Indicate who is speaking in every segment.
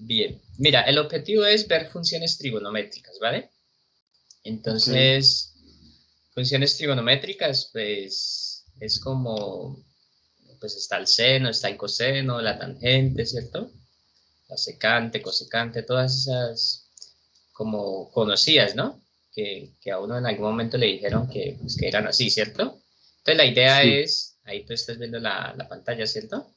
Speaker 1: Bien, mira, el objetivo es ver funciones trigonométricas, ¿vale?
Speaker 2: Ok,
Speaker 1: Entonces, funciones trigonométricas, pues, es como, pues está el seno, está el coseno, la tangente, ¿cierto? La secante, cosecante, todas esas como conocidas, ¿no? Que a uno en algún momento le dijeron que, pues, que eran así, ¿cierto? Entonces, la idea
Speaker 2: sí,
Speaker 1: es, ahí tú estás viendo la pantalla, ¿cierto?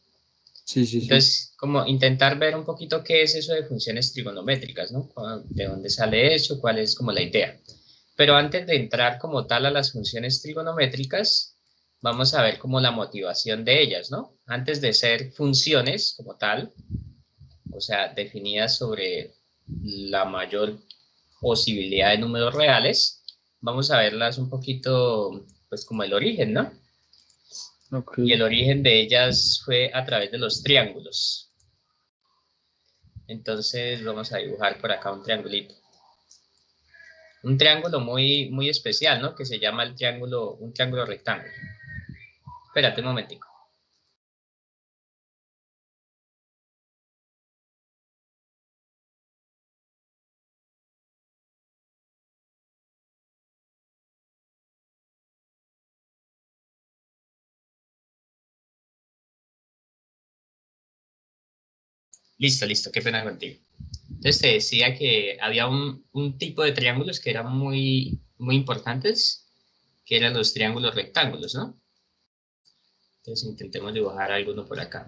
Speaker 2: sí, sí, sí.
Speaker 1: Entonces, como intentar ver un poquito qué es eso de funciones trigonométricas, ¿no? De dónde sale eso, cuál es como la idea. Pero antes de entrar como tal a las funciones trigonométricas, vamos a ver como la motivación de ellas, ¿no? Antes de ser funciones como tal, o sea, definidas sobre la mayor posibilidad de números reales, vamos a verlas un poquito, pues como el origen, ¿no?
Speaker 2: Ok,
Speaker 1: Y el origen de ellas fue a través de los triángulos. Entonces vamos a dibujar por acá un triangulito. Un triángulo muy, muy especial, ¿no? Que se llama el triángulo, un triángulo rectángulo. Espérate un momentico. Listo, listo, qué pena contigo. Entonces te decía que había un tipo de triángulos que eran muy, muy importantes, que eran los triángulos rectángulos, ¿no? Entonces intentemos dibujar alguno por acá.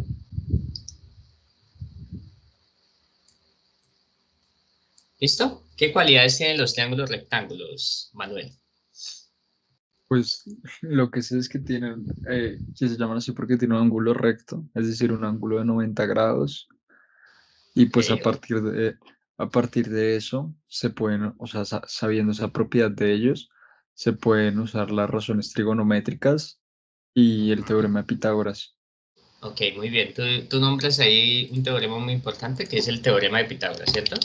Speaker 1: ¿Listo? ¿Qué cualidades tienen los triángulos rectángulos, Manuel?
Speaker 2: pues lo que sé es que tienen, que se llaman así porque tienen un ángulo recto, es decir, un ángulo de 90 grados, y
Speaker 1: Ok,
Speaker 2: pues a partir de eso se pueden, o sea, sabiendo esa propiedad de ellos, se pueden usar las razones trigonométricas y el teorema de Pitágoras.
Speaker 1: ok, muy bien. Tú nombras ahí un teorema muy importante que es el teorema de Pitágoras, ¿cierto?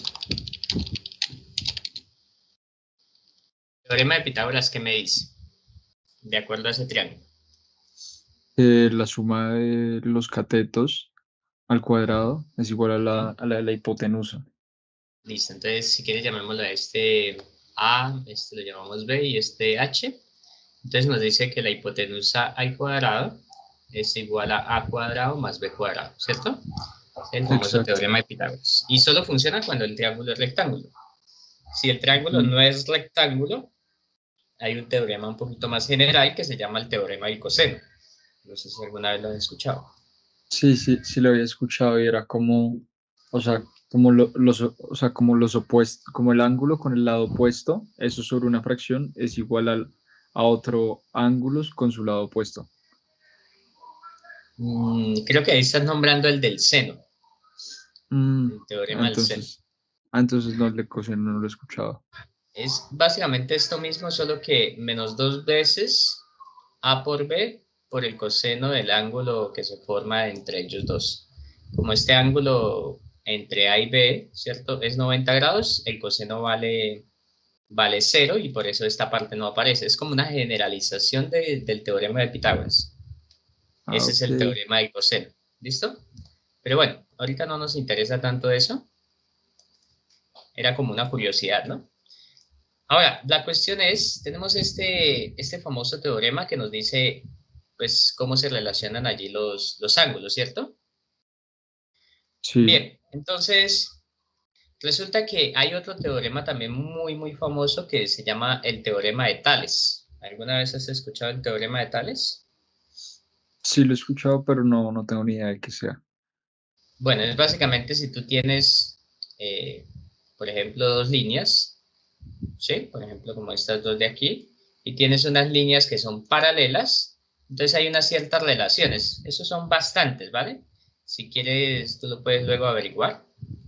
Speaker 1: Teorema de Pitágoras, ¿qué me dice? De acuerdo a ese triángulo.
Speaker 2: La suma de los catetos al cuadrado es igual a a la de la hipotenusa.
Speaker 1: Listo, entonces si quieres llamémoslo a este A, este lo llamamos B y este H. Entonces nos dice que la hipotenusa al cuadrado es igual a cuadrado más B cuadrado, ¿cierto? Es el famoso
Speaker 2: Exacto.
Speaker 1: teorema de Pitágoras. Y solo funciona cuando el triángulo es rectángulo. Si el triángulo
Speaker 2: Mm,
Speaker 1: no es rectángulo, hay un teorema un poquito más general que se llama el teorema del coseno. No sé si alguna vez lo has escuchado.
Speaker 2: sí, sí, sí lo había escuchado y era como, o sea, como o sea, como los opuestos, como el ángulo con el lado opuesto, eso sobre una fracción es igual a otro ángulo con su lado opuesto.
Speaker 1: Creo que ahí estás nombrando el del seno,
Speaker 2: Mm,
Speaker 1: el teorema del seno.
Speaker 2: entonces, entonces no, le coseno no lo he escuchado.
Speaker 1: Es básicamente esto mismo, solo que menos dos veces A por B por el coseno del ángulo que se forma entre ellos dos. Como este ángulo entre A y B, ¿cierto? Es 90 grados, el coseno vale cero y por eso esta parte no aparece. Es como una generalización del teorema de Pitágoras.
Speaker 2: Ah,
Speaker 1: Ese es
Speaker 2: ok.
Speaker 1: el teorema del coseno. ¿Listo? Pero bueno, ahorita no nos interesa tanto eso. Era como una curiosidad, ¿no? Ahora, la cuestión es, tenemos este famoso teorema que nos dice, pues, cómo se relacionan allí los ángulos, ¿cierto?
Speaker 2: Sí,
Speaker 1: Bien, entonces, resulta que hay otro teorema también muy, muy famoso que se llama el teorema de Tales. ¿Alguna vez has escuchado el teorema de Tales?
Speaker 2: sí lo he escuchado, pero no, no tengo ni idea de qué sea.
Speaker 1: Bueno, es básicamente si tú tienes, eh, por ejemplo, dos líneas, ¿sí? Por ejemplo, como estas dos de aquí, y tienes unas líneas que son paralelas, entonces hay unas ciertas relaciones. Esos son bastantes, ¿vale? Si quieres, tú lo puedes luego averiguar,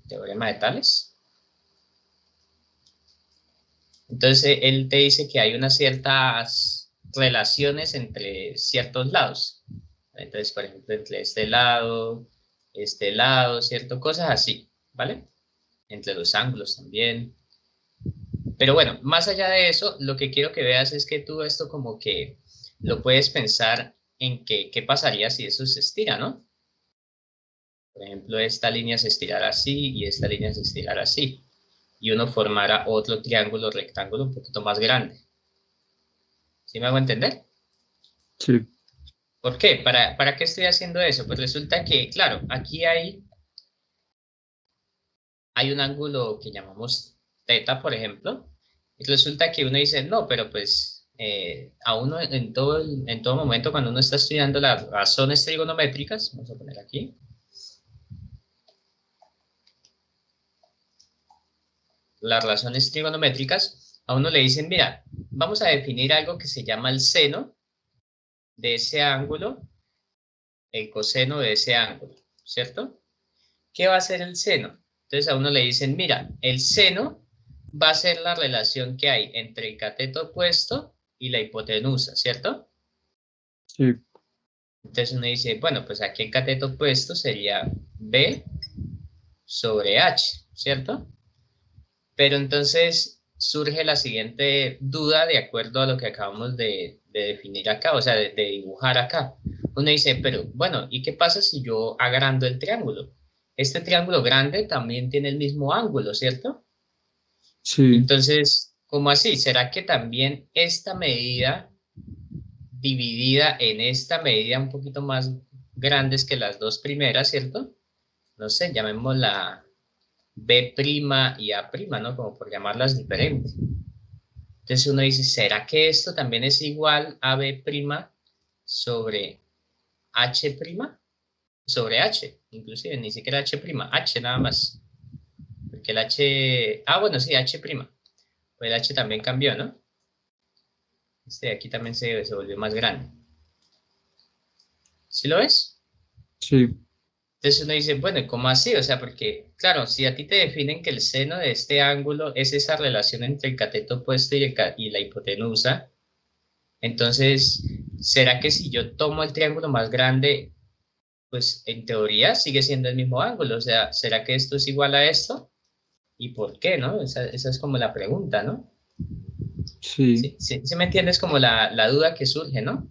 Speaker 1: teorema de Tales. Entonces, él te dice que hay unas ciertas relaciones entre ciertos lados. Entonces, por ejemplo, entre este lado, cierto, cosas así, ¿vale? Entre los ángulos también. Pero bueno, más allá de eso, lo que quiero que veas es que tú esto como que lo puedes pensar en que, qué pasaría si eso se estira, ¿no? Por ejemplo, esta línea se estirara así y esta línea se estirara así. Y uno formara otro triángulo rectángulo un poquito más grande. ¿Sí me hago entender?
Speaker 2: Sí,
Speaker 1: ¿Por qué? ¿Para qué estoy haciendo eso? Pues resulta que, claro, aquí hay un ángulo que llamamos teta, por ejemplo, y resulta que uno dice, no, pero pues a uno en todo momento cuando uno está estudiando las razones trigonométricas, vamos a poner aquí, las razones trigonométricas, a uno le dicen, mira, vamos a definir algo que se llama el seno de ese ángulo, el coseno de ese ángulo, ¿cierto? ¿Qué va a ser el seno? Entonces a uno le dicen, mira, el seno va a ser la relación que hay entre el cateto opuesto y la hipotenusa, ¿cierto?
Speaker 2: sí,
Speaker 1: Entonces uno dice, bueno, pues aquí el cateto opuesto sería B sobre H, ¿cierto? Pero entonces surge la siguiente duda de acuerdo a lo que acabamos de definir acá, o sea, de dibujar acá. Uno dice, pero bueno, ¿y qué pasa si yo agrando el triángulo? Este triángulo grande también tiene el mismo ángulo, ¿cierto?
Speaker 2: sí.
Speaker 1: Entonces, ¿cómo así? ¿Será que también esta medida dividida en esta medida un poquito más grandes que las dos primeras, ¿cierto? No sé, llamémosla B' y A', ¿no? Como por llamarlas diferentes. Entonces uno dice, ¿será que esto también es igual a B' sobre H'? Sobre H, inclusive, ni siquiera H', H nada más. Porque el H, bueno, sí, H'. Pues el H también cambió, ¿no? Este de aquí también se volvió más grande. ¿Sí lo ves?
Speaker 2: Sí,
Speaker 1: Entonces uno dice, bueno, ¿cómo así? O sea, porque, claro, si a ti te definen que el seno de este ángulo es esa relación entre el cateto opuesto y la hipotenusa, entonces, ¿será que si yo tomo el triángulo más grande, pues en teoría sigue siendo el mismo ángulo? O sea, ¿será que esto es igual a esto? ¿Y por qué, no? Esa es como la pregunta, ¿no?
Speaker 2: sí,
Speaker 1: Sí me entiendes como la duda que surge, ¿no?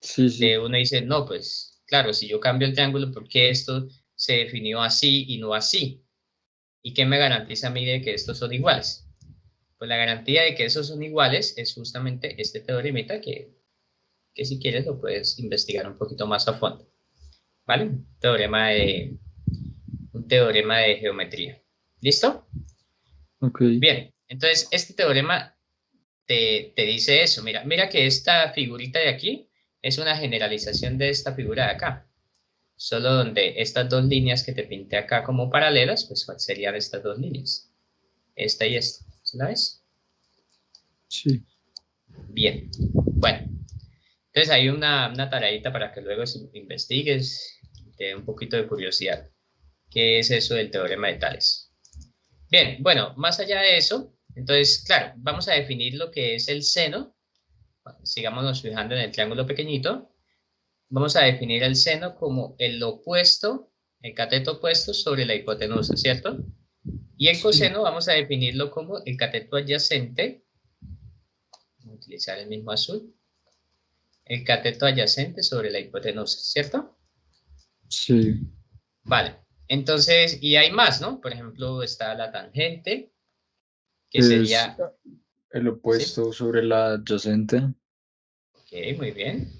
Speaker 2: sí, sí,
Speaker 1: Uno dice, no, pues claro, si yo cambio el triángulo, ¿por qué esto se definió así y no así? ¿Y qué me garantiza a mí de que estos son iguales? Pues la garantía de que esos son iguales es justamente este teoremita que si quieres lo puedes investigar un poquito más a fondo, ¿vale? Un teorema de geometría. ¿Listo?
Speaker 2: ok,
Speaker 1: Bien, entonces este teorema te dice eso. Mira que esta figurita de aquí es una generalización de esta figura de acá. Solo donde estas dos líneas que te pinté acá como paralelas, pues ¿cuáles serían estas dos líneas? Esta y esta. ¿Sí la ves?
Speaker 2: sí,
Speaker 1: Bien. Bueno, entonces hay una tareita para que luego investigues y te dé un poquito de curiosidad. ¿Qué es eso del teorema de Tales? Bien, bueno, más allá de eso, entonces, claro, vamos a definir lo que es el seno. Sigámonos fijando en el triángulo pequeñito. Vamos a definir el seno como el opuesto, el cateto opuesto sobre la hipotenusa, ¿cierto? Y el
Speaker 2: sí,
Speaker 1: coseno vamos a definirlo como el cateto adyacente, vamos a utilizar el mismo azul, el cateto adyacente sobre la hipotenusa, ¿cierto?
Speaker 2: sí.
Speaker 1: Vale, entonces, y hay más, ¿no? Por ejemplo, está la tangente, que
Speaker 2: Es
Speaker 1: sería,
Speaker 2: el
Speaker 1: ¿sí?
Speaker 2: opuesto sobre la adyacente.
Speaker 1: Ok, muy bien.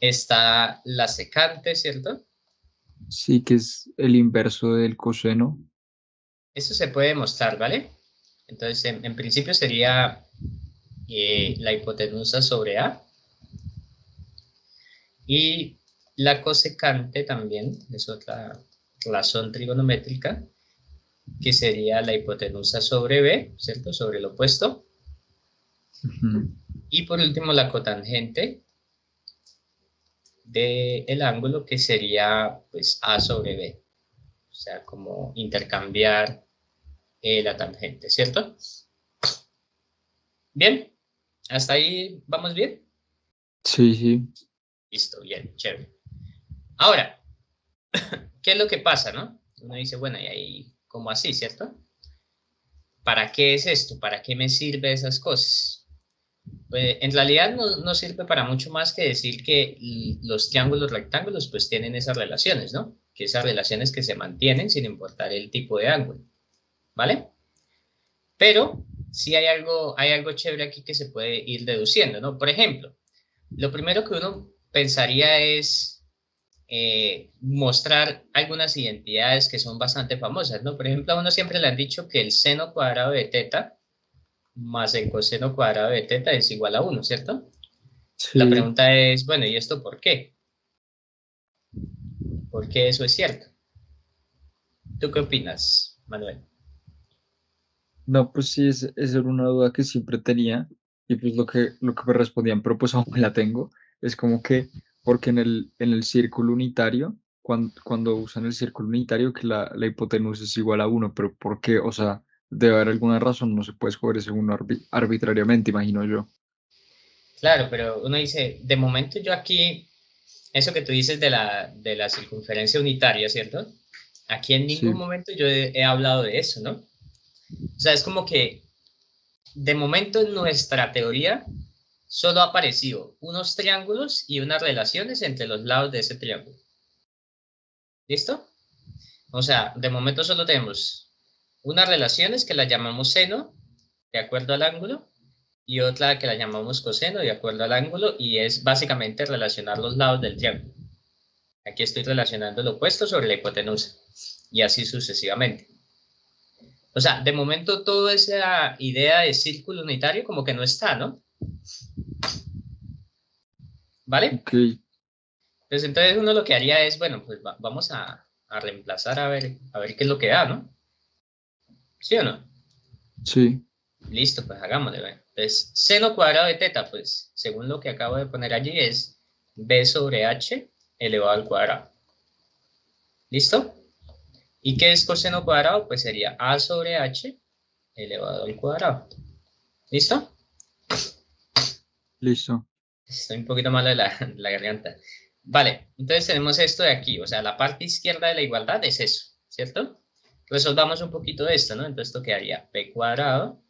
Speaker 1: Está la secante, ¿cierto?
Speaker 2: Sí, que es el inverso del coseno.
Speaker 1: Eso se puede demostrar, ¿vale? Entonces, en principio sería la hipotenusa sobre A y la cosecante también es otra razón trigonométrica que sería la hipotenusa sobre B, ¿cierto? Sobre el opuesto.
Speaker 2: Ujú.
Speaker 1: Y por último la cotangente del ángulo que sería pues A sobre B. O sea, como intercambiar la tangente, ¿cierto? Bien, hasta ahí vamos bien.
Speaker 2: Sí, sí,
Speaker 1: Listo, bien, chévere. Ahora, ¿qué es lo que pasa, no? Uno dice, bueno, y ahí, ¿cómo así, cierto? ¿Para qué es esto? ¿Para qué me sirve esas cosas? Pues, en realidad no sirve para mucho más que decir que los triángulos rectángulos pues tienen esas relaciones, ¿no? que esas relaciones que se mantienen sin importar el tipo de ángulo, ¿vale? Pero sí hay algo chévere aquí que se puede ir deduciendo, ¿no? Por ejemplo, lo primero que uno pensaría es mostrar algunas identidades que son bastante famosas, ¿no? Por ejemplo, a uno siempre le han dicho que el seno cuadrado de teta más el coseno cuadrado de teta es igual a 1, ¿cierto? La
Speaker 2: Sí,
Speaker 1: pregunta es, bueno, ¿y esto por qué? ¿Por qué eso es cierto? ¿Tú qué opinas, Manuel?
Speaker 2: no, pues sí, esa era una duda que siempre tenía y pues lo que me respondían, pero pues aún me la tengo, es como que, porque en el círculo unitario, cuando usan el círculo unitario, que la hipotenusa es igual a 1, pero ¿por qué? O sea, debe haber alguna razón, no se puede escoger ese uno arbitrariamente, imagino yo.
Speaker 1: Claro, pero uno dice, de momento yo aquí, eso que tú dices de la circunferencia unitaria, ¿cierto? Aquí en ningún
Speaker 2: Sí,
Speaker 1: momento yo he hablado de eso, ¿no? O sea, es como que de momento en nuestra teoría solo ha aparecido unos triángulos y unas relaciones entre los lados de ese triángulo. ¿Listo? O sea, de momento solo tenemos unas relaciones que las llamamos seno, de acuerdo al ángulo, y otra que la llamamos coseno, de acuerdo al ángulo, y es básicamente relacionar los lados del triángulo. Aquí estoy relacionando el opuesto sobre la hipotenusa, y así sucesivamente. O sea, de momento toda esa idea de círculo unitario como que no está, ¿no? ¿Vale?
Speaker 2: ok,
Speaker 1: Pues entonces uno lo que haría es, bueno, pues vamos a reemplazar a ver qué es lo que da, ¿no? ¿Sí o no?
Speaker 2: sí,
Speaker 1: Listo, pues hagámosle. ¿Ve? Entonces, seno cuadrado de teta, pues según lo que acabo de poner allí es b sobre h elevado al cuadrado. ¿Listo? ¿Y qué es coseno cuadrado? Pues sería a sobre h elevado al cuadrado. ¿Listo?
Speaker 2: listo,
Speaker 1: Estoy un poquito malo de la garganta. Vale, entonces tenemos esto de aquí, o sea, la parte izquierda de la igualdad es eso, ¿cierto? Resolvamos un poquito de esto, ¿no? Entonces esto quedaría p cuadrado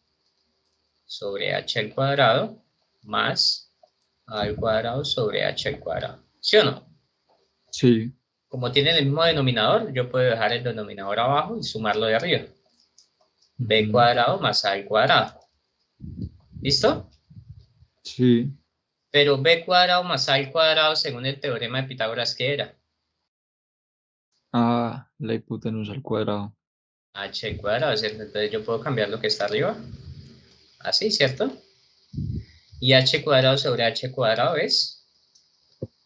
Speaker 1: sobre h al cuadrado más a al cuadrado sobre h al cuadrado. ¿Sí o no?
Speaker 2: sí,
Speaker 1: Como tienen el mismo denominador, yo puedo dejar el denominador abajo y sumarlo de arriba. B
Speaker 2: ujú,
Speaker 1: cuadrado más a al cuadrado. ¿Listo?
Speaker 2: sí,
Speaker 1: Pero b cuadrado más a al cuadrado, según el teorema de Pitágoras, ¿qué era?
Speaker 2: la hipotenusa al cuadrado,
Speaker 1: H al cuadrado, ¿cierto? Entonces yo puedo cambiar lo que está arriba. Así, ¿cierto? Y h cuadrado sobre h cuadrado es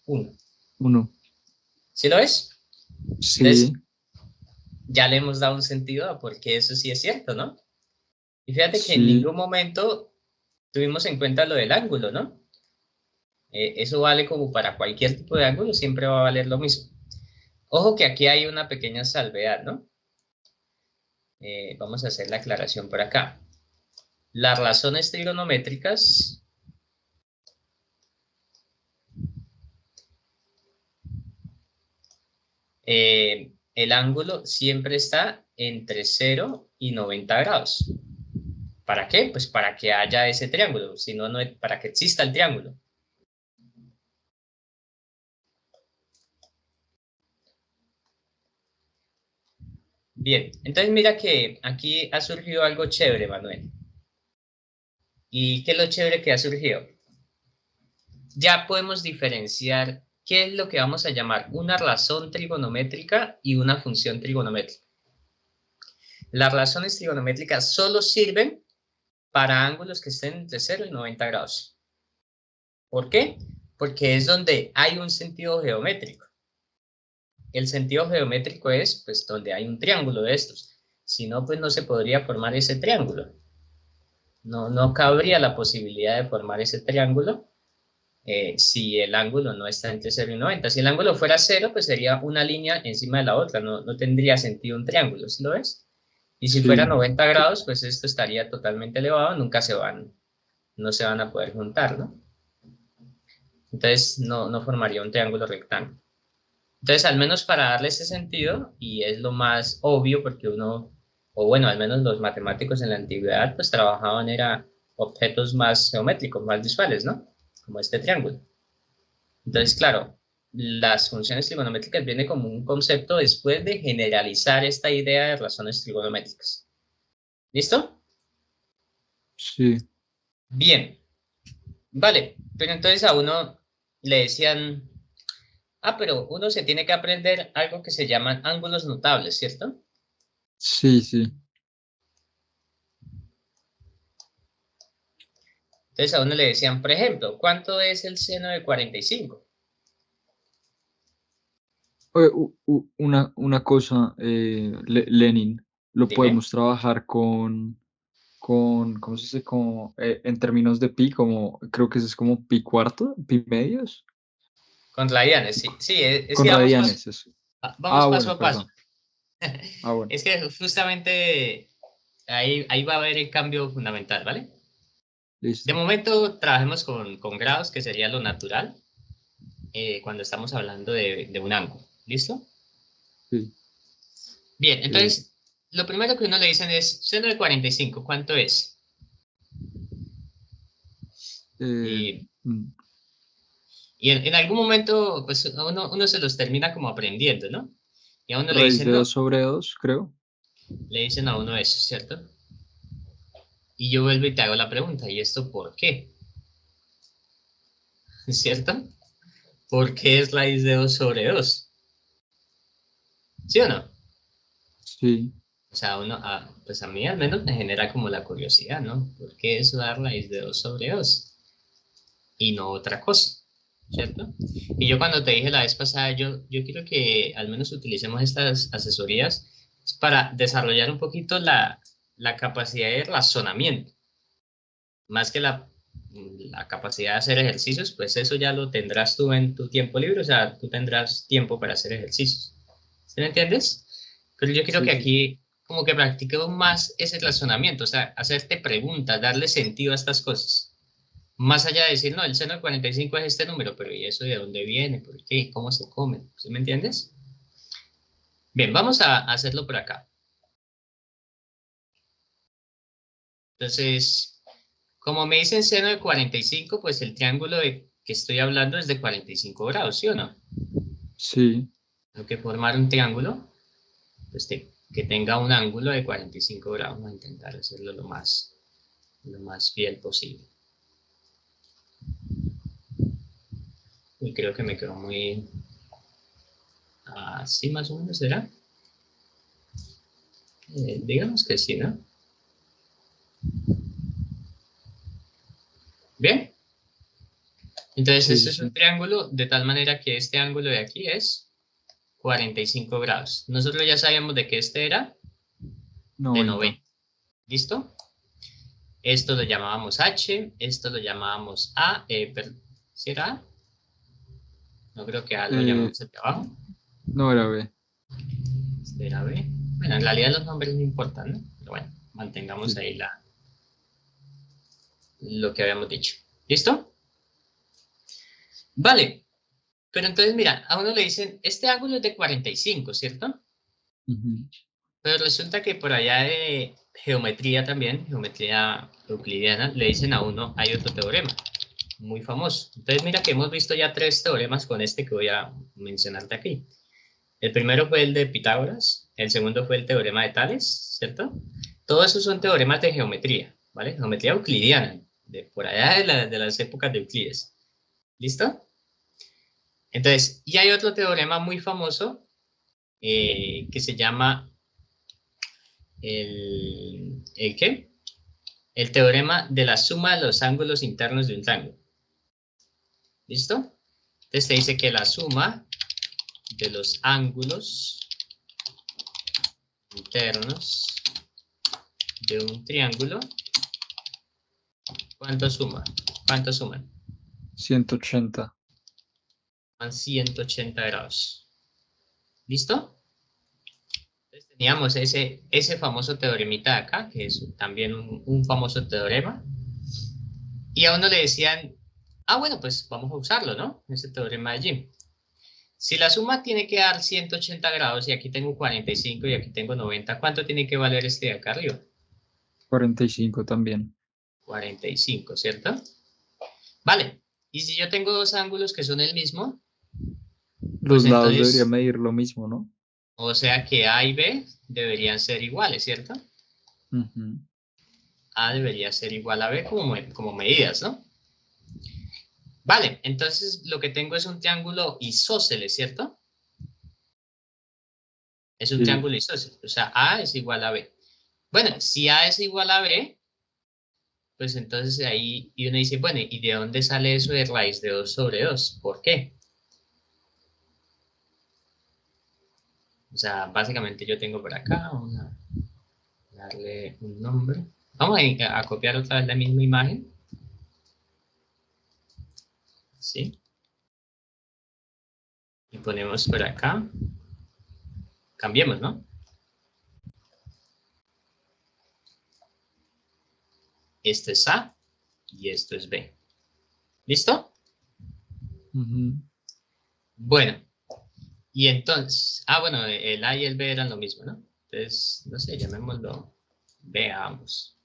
Speaker 1: 1.
Speaker 2: 1,
Speaker 1: ¿Sí lo ves?
Speaker 2: sí,
Speaker 1: Entonces ya le hemos dado un sentido a por qué eso sí es cierto, ¿no? Y fíjate que en
Speaker 2: sí,
Speaker 1: ningún momento tuvimos en cuenta lo del ángulo, ¿no? Eso vale como para cualquier tipo de ángulo, siempre va a valer lo mismo. Ojo que aquí hay una pequeña salvedad, ¿no? Vamos a hacer la aclaración por acá. Las razones trigonométricas, el ángulo siempre está entre 0 y 90 grados. ¿Para qué? Pues para que haya ese triángulo, si no, para que exista el triángulo. Bien, entonces mira que aquí ha surgido algo chévere, Manuel. ¿Y qué es lo chévere que ha surgido? Ya podemos diferenciar qué es lo que vamos a llamar una razón trigonométrica y una función trigonométrica. Las razones trigonométricas solo sirven para ángulos que estén entre 0 y 90 grados. ¿Por qué? Porque es donde hay un sentido geométrico. El sentido geométrico es pues donde hay un triángulo de estos. Si no, pues no se podría formar ese triángulo. No cabría la posibilidad de formar ese triángulo si el ángulo no está entre 0 y 90. Si el ángulo fuera 0, pues sería una línea encima de la otra, no tendría sentido un triángulo, ¿sí lo ves? Y si fuera
Speaker 2: sí,
Speaker 1: 90 grados, pues esto estaría totalmente elevado, no se van a poder juntar, ¿no? Entonces no formaría un triángulo rectángulo. Entonces, al menos para darle ese sentido, y es lo más obvio porque uno, o bueno, al menos los matemáticos en la antigüedad, pues trabajaban era objetos más geométricos, más visuales, ¿no? Como este triángulo. Entonces, claro, las funciones trigonométricas viene como un concepto después de generalizar esta idea de razones trigonométricas. ¿Listo?
Speaker 2: Sí,
Speaker 1: Bien, vale, pero entonces a uno le decían, pero uno se tiene que aprender algo que se llaman ángulos notables, ¿cierto?
Speaker 2: sí, sí.
Speaker 1: Entonces a uno le decían, por ejemplo, ¿cuánto es el seno de 45?
Speaker 2: Oye, una cosa, Lenin, lo
Speaker 1: Dime,
Speaker 2: podemos trabajar ¿cómo se dice? Como, en términos de pi, como, creo que eso es como pi cuarto, pi medios,
Speaker 1: con radianes, sí, sí, es
Speaker 2: con
Speaker 1: que
Speaker 2: radianes, eso.
Speaker 1: vamos
Speaker 2: Ah,
Speaker 1: paso
Speaker 2: bueno,
Speaker 1: a paso.
Speaker 2: perdón. Ah, bueno,
Speaker 1: Es que justamente ahí va a haber el cambio fundamental, ¿vale? De
Speaker 2: listo.
Speaker 1: momento trabajemos con grados, que sería lo natural, cuando estamos hablando de un ángulo. ¿Listo?
Speaker 2: Sí.
Speaker 1: Bien,
Speaker 2: eh,
Speaker 1: entonces, lo primero que uno le dicen es, seno de 45, ¿cuánto es?
Speaker 2: eh,
Speaker 1: Y,
Speaker 2: mm,
Speaker 1: y en algún momento, pues uno se los termina como aprendiendo, ¿no? Y a uno le
Speaker 2: raíz
Speaker 1: dicen,
Speaker 2: de
Speaker 1: no,
Speaker 2: 2 sobre 2 creo.
Speaker 1: le dicen a uno eso, ¿cierto? Y yo vuelvo y te hago la pregunta, ¿y esto por qué? ¿Cierto? ¿Por qué es raíz de 2 sobre 2? ¿Sí o no?
Speaker 2: Sí,
Speaker 1: O sea, pues a mí al menos me genera como la curiosidad, ¿no? ¿Por qué eso dar raíz de 2 sobre 2 y no otra cosa? ¿Cierto? Y yo cuando te dije la vez pasada, yo quiero que al menos utilicemos estas asesorías para desarrollar un poquito la capacidad de razonamiento, más que la capacidad de hacer ejercicios, pues eso ya lo tendrás tú en tu tiempo libre, o sea, tú tendrás tiempo para hacer ejercicios. ¿Sí me entiendes? Pero yo quiero
Speaker 2: sí,
Speaker 1: que
Speaker 2: sí, sí.
Speaker 1: aquí como que practiquemos más ese razonamiento, o sea, hacerte preguntas, darle sentido a estas cosas. Más allá de decir, no, el seno de 45 es este número, pero ¿y eso de dónde viene? ¿Por qué? ¿Cómo se come? ¿Sí me entiendes? Bien, vamos a hacerlo por acá. Entonces, como me dicen seno de 45, pues el triángulo de que estoy hablando es de 45 grados, ¿sí o no?
Speaker 2: Sí,
Speaker 1: Tengo que formar un triángulo pues, que tenga un ángulo de 45 grados. Vamos a intentar hacerlo lo más fiel posible. Y creo que me quedó muy así más o menos, ¿será? Digamos que sí, ¿no? Bien. Entonces,
Speaker 2: sí,
Speaker 1: este
Speaker 2: sí,
Speaker 1: es un
Speaker 2: sí.
Speaker 1: triángulo de tal manera que este ángulo de aquí es 45 grados. Nosotros ya sabíamos de que este era de
Speaker 2: 90.
Speaker 1: 90. ¿Listo? Esto lo llamábamos H, esto lo llamábamos A. ¿Sí era A? No creo que A lo
Speaker 2: Eh,
Speaker 1: llamamos aquí abajo.
Speaker 2: no era B.
Speaker 1: Este era B. Bueno, en realidad los nombres no importan, ¿no? Pero bueno, mantengamos
Speaker 2: Sí.
Speaker 1: ahí lo que habíamos dicho. ¿Listo? Vale. Pero entonces, mira, a uno le dicen, este ángulo es de 45, ¿cierto?
Speaker 2: Ujú.
Speaker 1: Pero resulta que por allá de geometría también, geometría euclidiana, le dicen a uno, hay otro teorema muy famoso. Entonces, mira que hemos visto ya tres teoremas con este que voy a mencionarte aquí. El primero fue el de Pitágoras, el segundo fue el teorema de Tales, ¿cierto? Todos esos son teoremas de geometría, ¿vale? Geometría euclidiana, de por allá de las épocas de Euclides. ¿Listo? Entonces, y hay otro teorema muy famoso que se llama ¿el qué? El teorema de la suma de los ángulos internos de un triángulo. ¿Listo? Entonces te dice que la suma de los ángulos internos de un triángulo, ¿cuánto suma? ¿Cuánto suman?
Speaker 2: 180.
Speaker 1: Suman 180 grados. ¿Listo? Entonces teníamos ese famoso teoremita de acá, que es también un famoso teorema. Y a uno le decían, bueno, pues vamos a usarlo, ¿no? Ese teorema de allí. Si la suma tiene que dar 180 grados y aquí tengo 45 y aquí tengo 90, ¿cuánto tiene que valer este de acá arriba?
Speaker 2: 45 también.
Speaker 1: 45, ¿cierto? Vale. Y si yo tengo dos ángulos que son el mismo, Pues
Speaker 2: Los lados deberían
Speaker 1: entonces,
Speaker 2: medir lo mismo, ¿no?
Speaker 1: o sea que A y B deberían ser iguales, ¿cierto?
Speaker 2: Ujú.
Speaker 1: A debería ser igual a B como medidas, ¿no? Vale, entonces lo que tengo es un triángulo isósceles, ¿cierto? Es un
Speaker 2: Sí,
Speaker 1: triángulo isósceles, o sea, A es igual a B. Bueno, si A es igual a B, pues entonces ahí y uno dice, bueno, ¿y de dónde sale eso de raíz de 2 sobre 2? ¿Por qué? O sea, básicamente yo tengo por acá, vamos a darle un nombre. Vamos a copiar otra vez la misma imagen, ¿sí? Y ponemos por acá, cambiemos, ¿no? Esto es A y esto es B. ¿Listo?
Speaker 2: ujú.
Speaker 1: Bueno, y entonces, bueno, el A y el B eran lo mismo, ¿no? Entonces, no sé, llamémoslo B a ambos.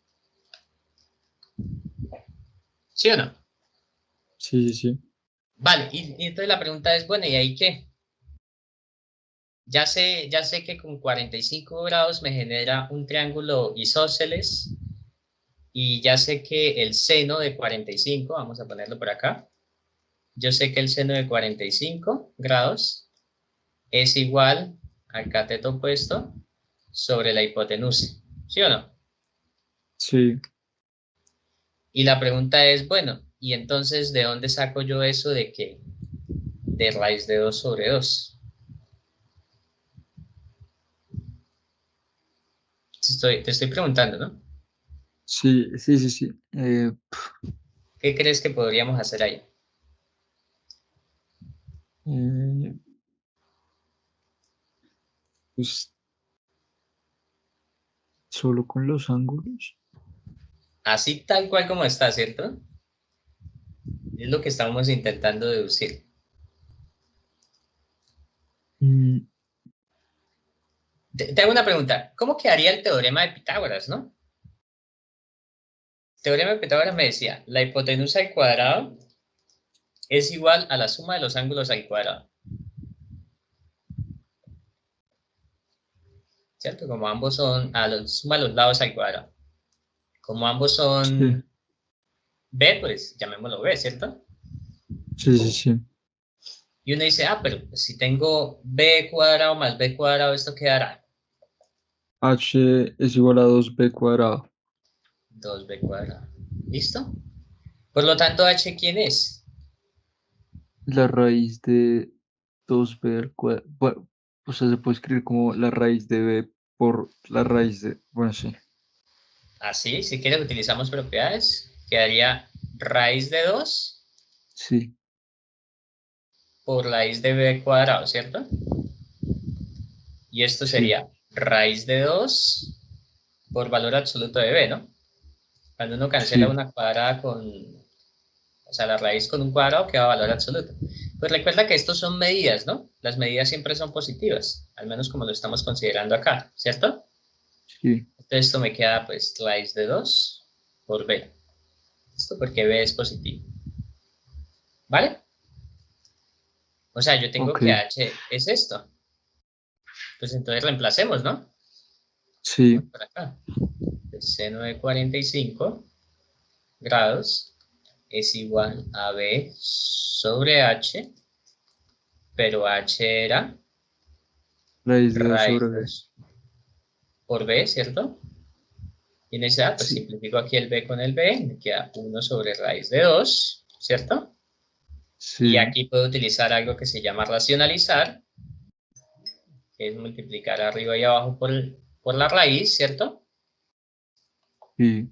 Speaker 1: ¿Sí o no?
Speaker 2: Sí, sí, sí.
Speaker 1: Vale, y entonces la pregunta es, bueno, ¿y ahí qué? Ya sé que con 45 grados me genera un triángulo isósceles y ya sé que el seno de 45, vamos a ponerlo por acá, yo sé que el seno de 45 grados es igual al cateto opuesto sobre la hipotenusa, ¿sí o no?
Speaker 2: Sí,
Speaker 1: Y la pregunta es, bueno, ¿y entonces de dónde saco yo eso de que de raíz de 2 sobre 2? Te estoy preguntando, ¿no?
Speaker 2: sí, sí, sí, sí.
Speaker 1: ¿Qué crees que podríamos hacer ahí?
Speaker 2: Eh, pues solo con los ángulos.
Speaker 1: Así tal cual como está, ¿cierto? Es lo que estamos intentando deducir.
Speaker 2: Mm,
Speaker 1: Te hago una pregunta. ¿Cómo quedaría el teorema de Pitágoras, no? El teorema de Pitágoras me decía, la hipotenusa al cuadrado es igual a la suma de los ángulos al cuadrado, ¿cierto? Como ambos son a la suma de los lados al cuadrado. Como ambos
Speaker 2: sí,
Speaker 1: son B, pues llamémoslo B, ¿cierto?
Speaker 2: sí, sí, sí.
Speaker 1: Y uno dice, pero pues, si tengo B cuadrado más B cuadrado, ¿esto quedará?
Speaker 2: H es igual a 2b cuadrado.
Speaker 1: 2B cuadrado. ¿Listo? Por lo tanto, H, ¿quién es?
Speaker 2: La raíz de 2b al cuadrado. Bueno, o sea, se puede escribir como la raíz de b por la raíz de. Bueno, sí.
Speaker 1: Así, si quieres utilizamos propiedades, quedaría raíz de 2
Speaker 2: Sí,
Speaker 1: por raíz de b cuadrado, ¿cierto? Y esto
Speaker 2: sí,
Speaker 1: sería raíz de 2 por valor absoluto de b, ¿no? Cuando uno cancela
Speaker 2: sí.
Speaker 1: una cuadrada o sea, la raíz con un cuadrado queda valor absoluto. Pues recuerda que estos son medidas, ¿no? Las medidas siempre son positivas, al menos como lo estamos considerando acá, ¿cierto?
Speaker 2: Sí,
Speaker 1: Entonces esto me queda pues raíz de 2 por b. Esto porque b es positivo, ¿vale? O sea, yo tengo
Speaker 2: ok,
Speaker 1: que h es esto. Pues entonces reemplacemos, ¿no?
Speaker 2: sí,
Speaker 1: Vamos por acá. El seno de 45 grados es igual a b sobre h, pero h era
Speaker 2: raíz de 2
Speaker 1: raíz
Speaker 2: sobre
Speaker 1: de
Speaker 2: b.
Speaker 1: 2 por b, ¿cierto? Y en esa, pues
Speaker 2: Sí,
Speaker 1: simplifico aquí el b con el b, me queda 1 sobre raíz de 2, ¿cierto? Y
Speaker 2: sí,
Speaker 1: aquí puedo utilizar algo que se llama racionalizar, que es multiplicar arriba y abajo por la raíz, ¿cierto?
Speaker 2: sí,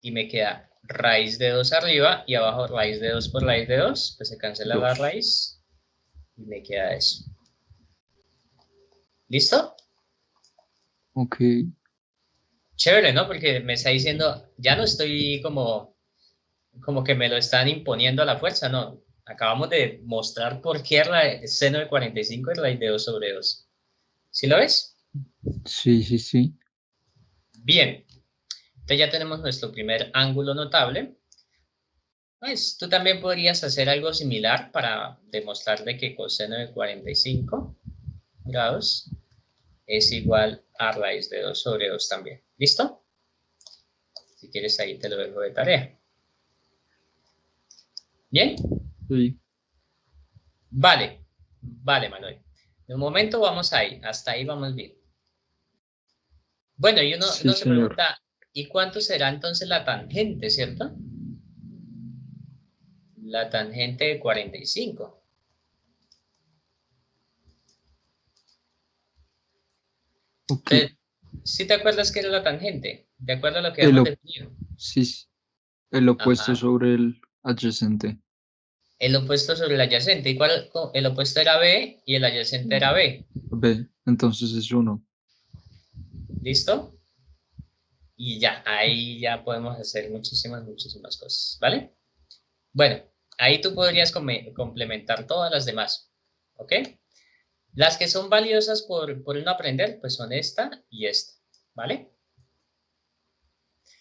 Speaker 1: Y me queda raíz de 2 arriba y abajo raíz de 2 por raíz de 2, pues se cancela la
Speaker 2: 2.
Speaker 1: raíz y me queda eso. ¿Listo?
Speaker 2: Ok,
Speaker 1: Chévere, ¿no? Porque me está diciendo, ya no estoy como que me lo están imponiendo a la fuerza, no. Acabamos de mostrar por qué el seno de 45 es raíz de 2 sobre 2. ¿Sí lo ves?
Speaker 2: sí, sí, sí.
Speaker 1: Bien, entonces ya tenemos nuestro primer ángulo notable. Pues tú también podrías hacer algo similar para demostrar de que coseno de 45 grados es igual a raíz de 2 sobre 2 también. ¿Listo? Si quieres ahí te lo dejo de tarea. ¿Bien?
Speaker 2: Sí,
Speaker 1: Vale, vale, Manuel. De momento vamos ahí, hasta ahí vamos bien. Bueno, y
Speaker 2: sí,
Speaker 1: uno se
Speaker 2: señor.
Speaker 1: pregunta, ¿y cuánto será entonces la tangente, cierto? La tangente de 45.
Speaker 2: Ok.
Speaker 1: Entonces, ¿sí te acuerdas qué era la tangente? De acuerdo a lo que
Speaker 2: El,
Speaker 1: hemos
Speaker 2: op-
Speaker 1: definido.
Speaker 2: sí, sí, el opuesto
Speaker 1: Ajá.
Speaker 2: sobre el adyacente.
Speaker 1: El opuesto sobre el adyacente. Igual el opuesto era B y el adyacente era B.
Speaker 2: B, entonces es uno.
Speaker 1: ¿Listo? Y ya, ahí ya podemos hacer muchísimas, muchísimas cosas, ¿vale? Bueno, ahí tú podrías complementar todas las demás, ¿ok? Las que son valiosas por no aprender, pues son esta y esta, ¿vale?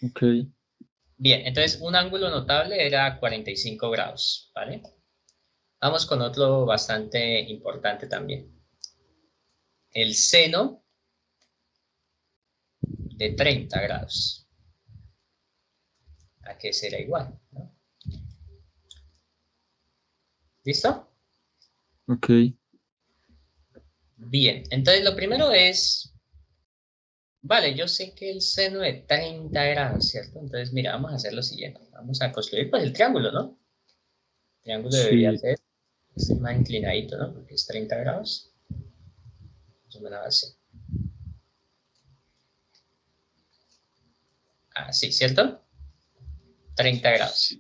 Speaker 2: Ok,
Speaker 1: Bien, entonces un ángulo notable era 45 grados, ¿vale? Vamos con otro bastante importante también. El seno de 30 grados. ¿A qué será igual? ¿No? ¿Listo?
Speaker 2: ok,
Speaker 1: Bien, entonces lo primero es, vale, yo sé que el seno de 30 grados, ¿cierto? Entonces, mira, vamos a hacer lo siguiente. Vamos a construir pues el triángulo, ¿no? El triángulo debería
Speaker 2: sí,
Speaker 1: ser este más inclinadito, ¿no? Porque es 30 grados. Más o menos así. Así, ¿cierto? 30 grados.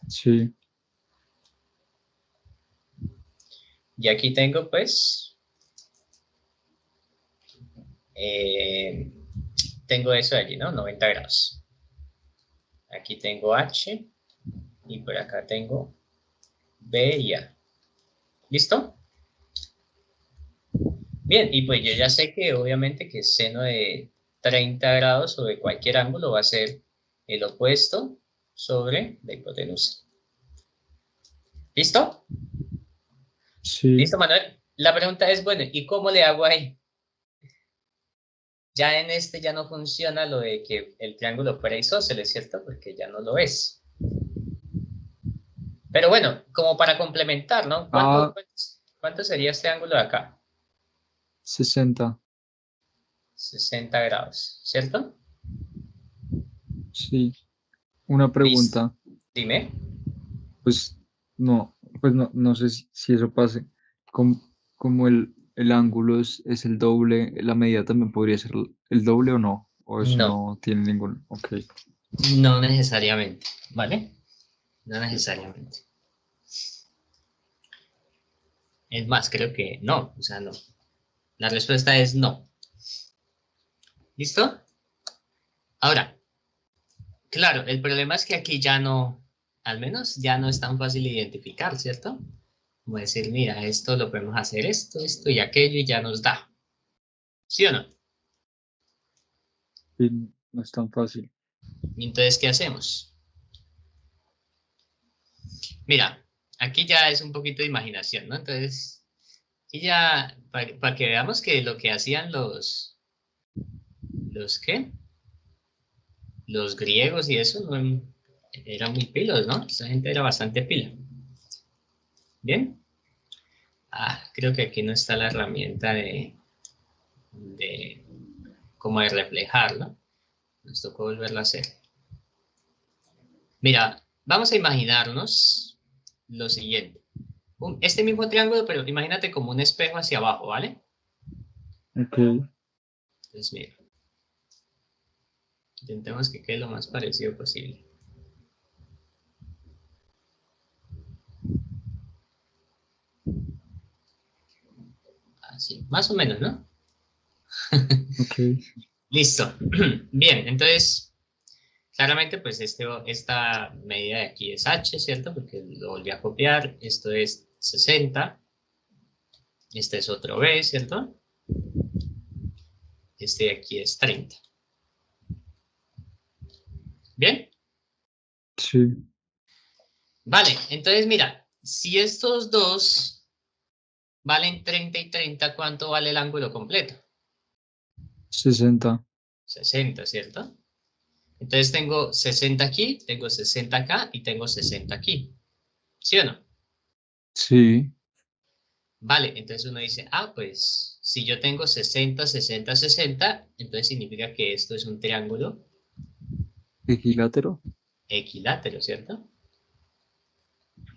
Speaker 2: sí,
Speaker 1: Y aquí tengo, pues, eh, tengo eso de allí, ¿no? 90 grados. Aquí tengo H y por acá tengo B y A. ¿Listo? Bien, y pues yo ya sé que obviamente que seno de 30 grados o de cualquier ángulo va a ser el opuesto sobre la hipotenusa. ¿Listo?
Speaker 2: sí.
Speaker 1: ¿Listo, Manuel? La pregunta es, bueno, ¿y cómo le hago ahí? Ya en este ya no funciona lo de que el triángulo fuera isósceles, ¿cierto? Porque ya no lo es. Pero bueno, como para complementar, ¿no?
Speaker 2: A
Speaker 1: ¿Cuánto sería este ángulo de acá?
Speaker 2: 60,
Speaker 1: 60 grados, ¿cierto?
Speaker 2: sí. Una
Speaker 1: Listo.
Speaker 2: pregunta,
Speaker 1: Dime.
Speaker 2: pues no, no sé si eso pase. Como el ángulo es el doble, la medida también podría ser el doble o no, o eso
Speaker 1: No,
Speaker 2: no tiene ningún. Ok,
Speaker 1: no necesariamente, ¿vale? No necesariamente. Es más, creo que no, o sea, no. La respuesta es no. ¿Listo? Ahora, claro, el problema es que aquí ya no, al menos ya no es tan fácil identificar, ¿cierto? Como decir, mira, esto lo podemos hacer, esto y aquello y ya nos da. ¿Sí o no?
Speaker 2: sí, no es tan fácil.
Speaker 1: Y entonces, ¿qué hacemos? Mira, aquí ya es un poquito de imaginación, ¿no? Entonces, aquí ya, para que veamos que lo que hacían ¿los qué? Los griegos y eso no, eran muy pilos, ¿no? Esa gente era bastante pila. ¿Bien? Creo que aquí no está la herramienta de como de reflejarlo. Nos tocó volverlo a hacer. Mira, vamos a imaginarnos lo siguiente. Este mismo triángulo, pero imagínate como un espejo hacia abajo, ¿vale?
Speaker 2: Ok,
Speaker 1: Entonces, mira, intentemos que quede lo más parecido posible. Así, más o menos, ¿no?
Speaker 2: ok,
Speaker 1: Listo. Bien, entonces, claramente, pues esta medida de aquí es h, ¿cierto? Porque lo volví a copiar. Esto es 60. Este es otro b, ¿cierto? Este de aquí es 30. Bien.
Speaker 2: Sí,
Speaker 1: Vale, entonces mira, si estos dos valen 30 y 30, ¿cuánto vale el ángulo completo?
Speaker 2: 60.
Speaker 1: 60, ¿cierto? Entonces tengo 60 aquí, tengo 60 acá y tengo 60 aquí. ¿Sí o no?
Speaker 2: Sí,
Speaker 1: Vale, entonces uno dice, ah, pues si yo tengo 60, 60, 60, entonces significa que esto es un triángulo
Speaker 2: equilátero.
Speaker 1: equilátero, ¿cierto?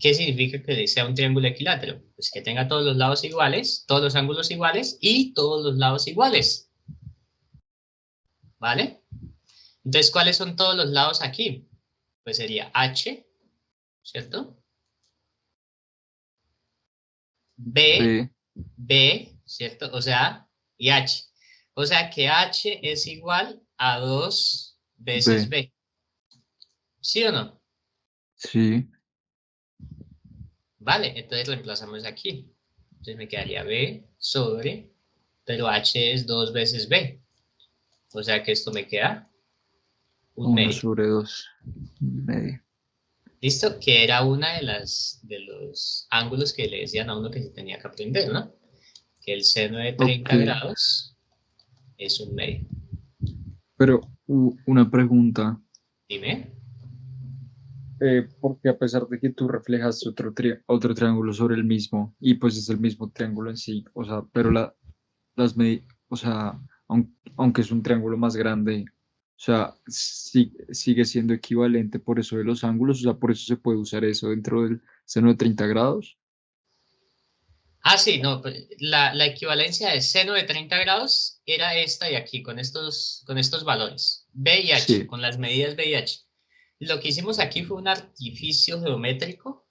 Speaker 1: ¿Qué significa que sea un triángulo equilátero? Pues que tenga todos los lados iguales, todos los ángulos iguales y todos los lados iguales, ¿vale? Entonces, ¿cuáles son todos los lados aquí? Pues sería H, ¿cierto? B,
Speaker 2: B,
Speaker 1: B, ¿cierto? O sea, y H. O sea que H es igual a 2 veces
Speaker 2: B.
Speaker 1: B. ¿Sí o no?
Speaker 2: Sí,
Speaker 1: Vale, entonces reemplazamos aquí. Entonces me quedaría B sobre, pero H es 2 veces B. O sea que esto me queda un
Speaker 2: 1
Speaker 1: medio.
Speaker 2: sobre 2. Medio.
Speaker 1: ¿Listo? Que era una de los ángulos que le decían a uno que se tenía que aprender, ¿no? Que el seno de
Speaker 2: Ok,
Speaker 1: 30 grados es un medio.
Speaker 2: pero una pregunta.
Speaker 1: Dime.
Speaker 2: Porque a pesar de que tú reflejas otro triángulo sobre el mismo, y pues es el mismo triángulo en sí, o sea, pero o sea, aunque es un triángulo más grande, o sea, sigue siendo equivalente por eso de los ángulos, o sea, por eso se puede usar eso dentro del seno de 30 grados.
Speaker 1: Ah, sí, no, pues, la equivalencia de seno de 30 grados era esta de aquí, con estos valores, B y H,
Speaker 2: Sí.
Speaker 1: con las medidas B y H. Lo que hicimos aquí fue un artificio geométrico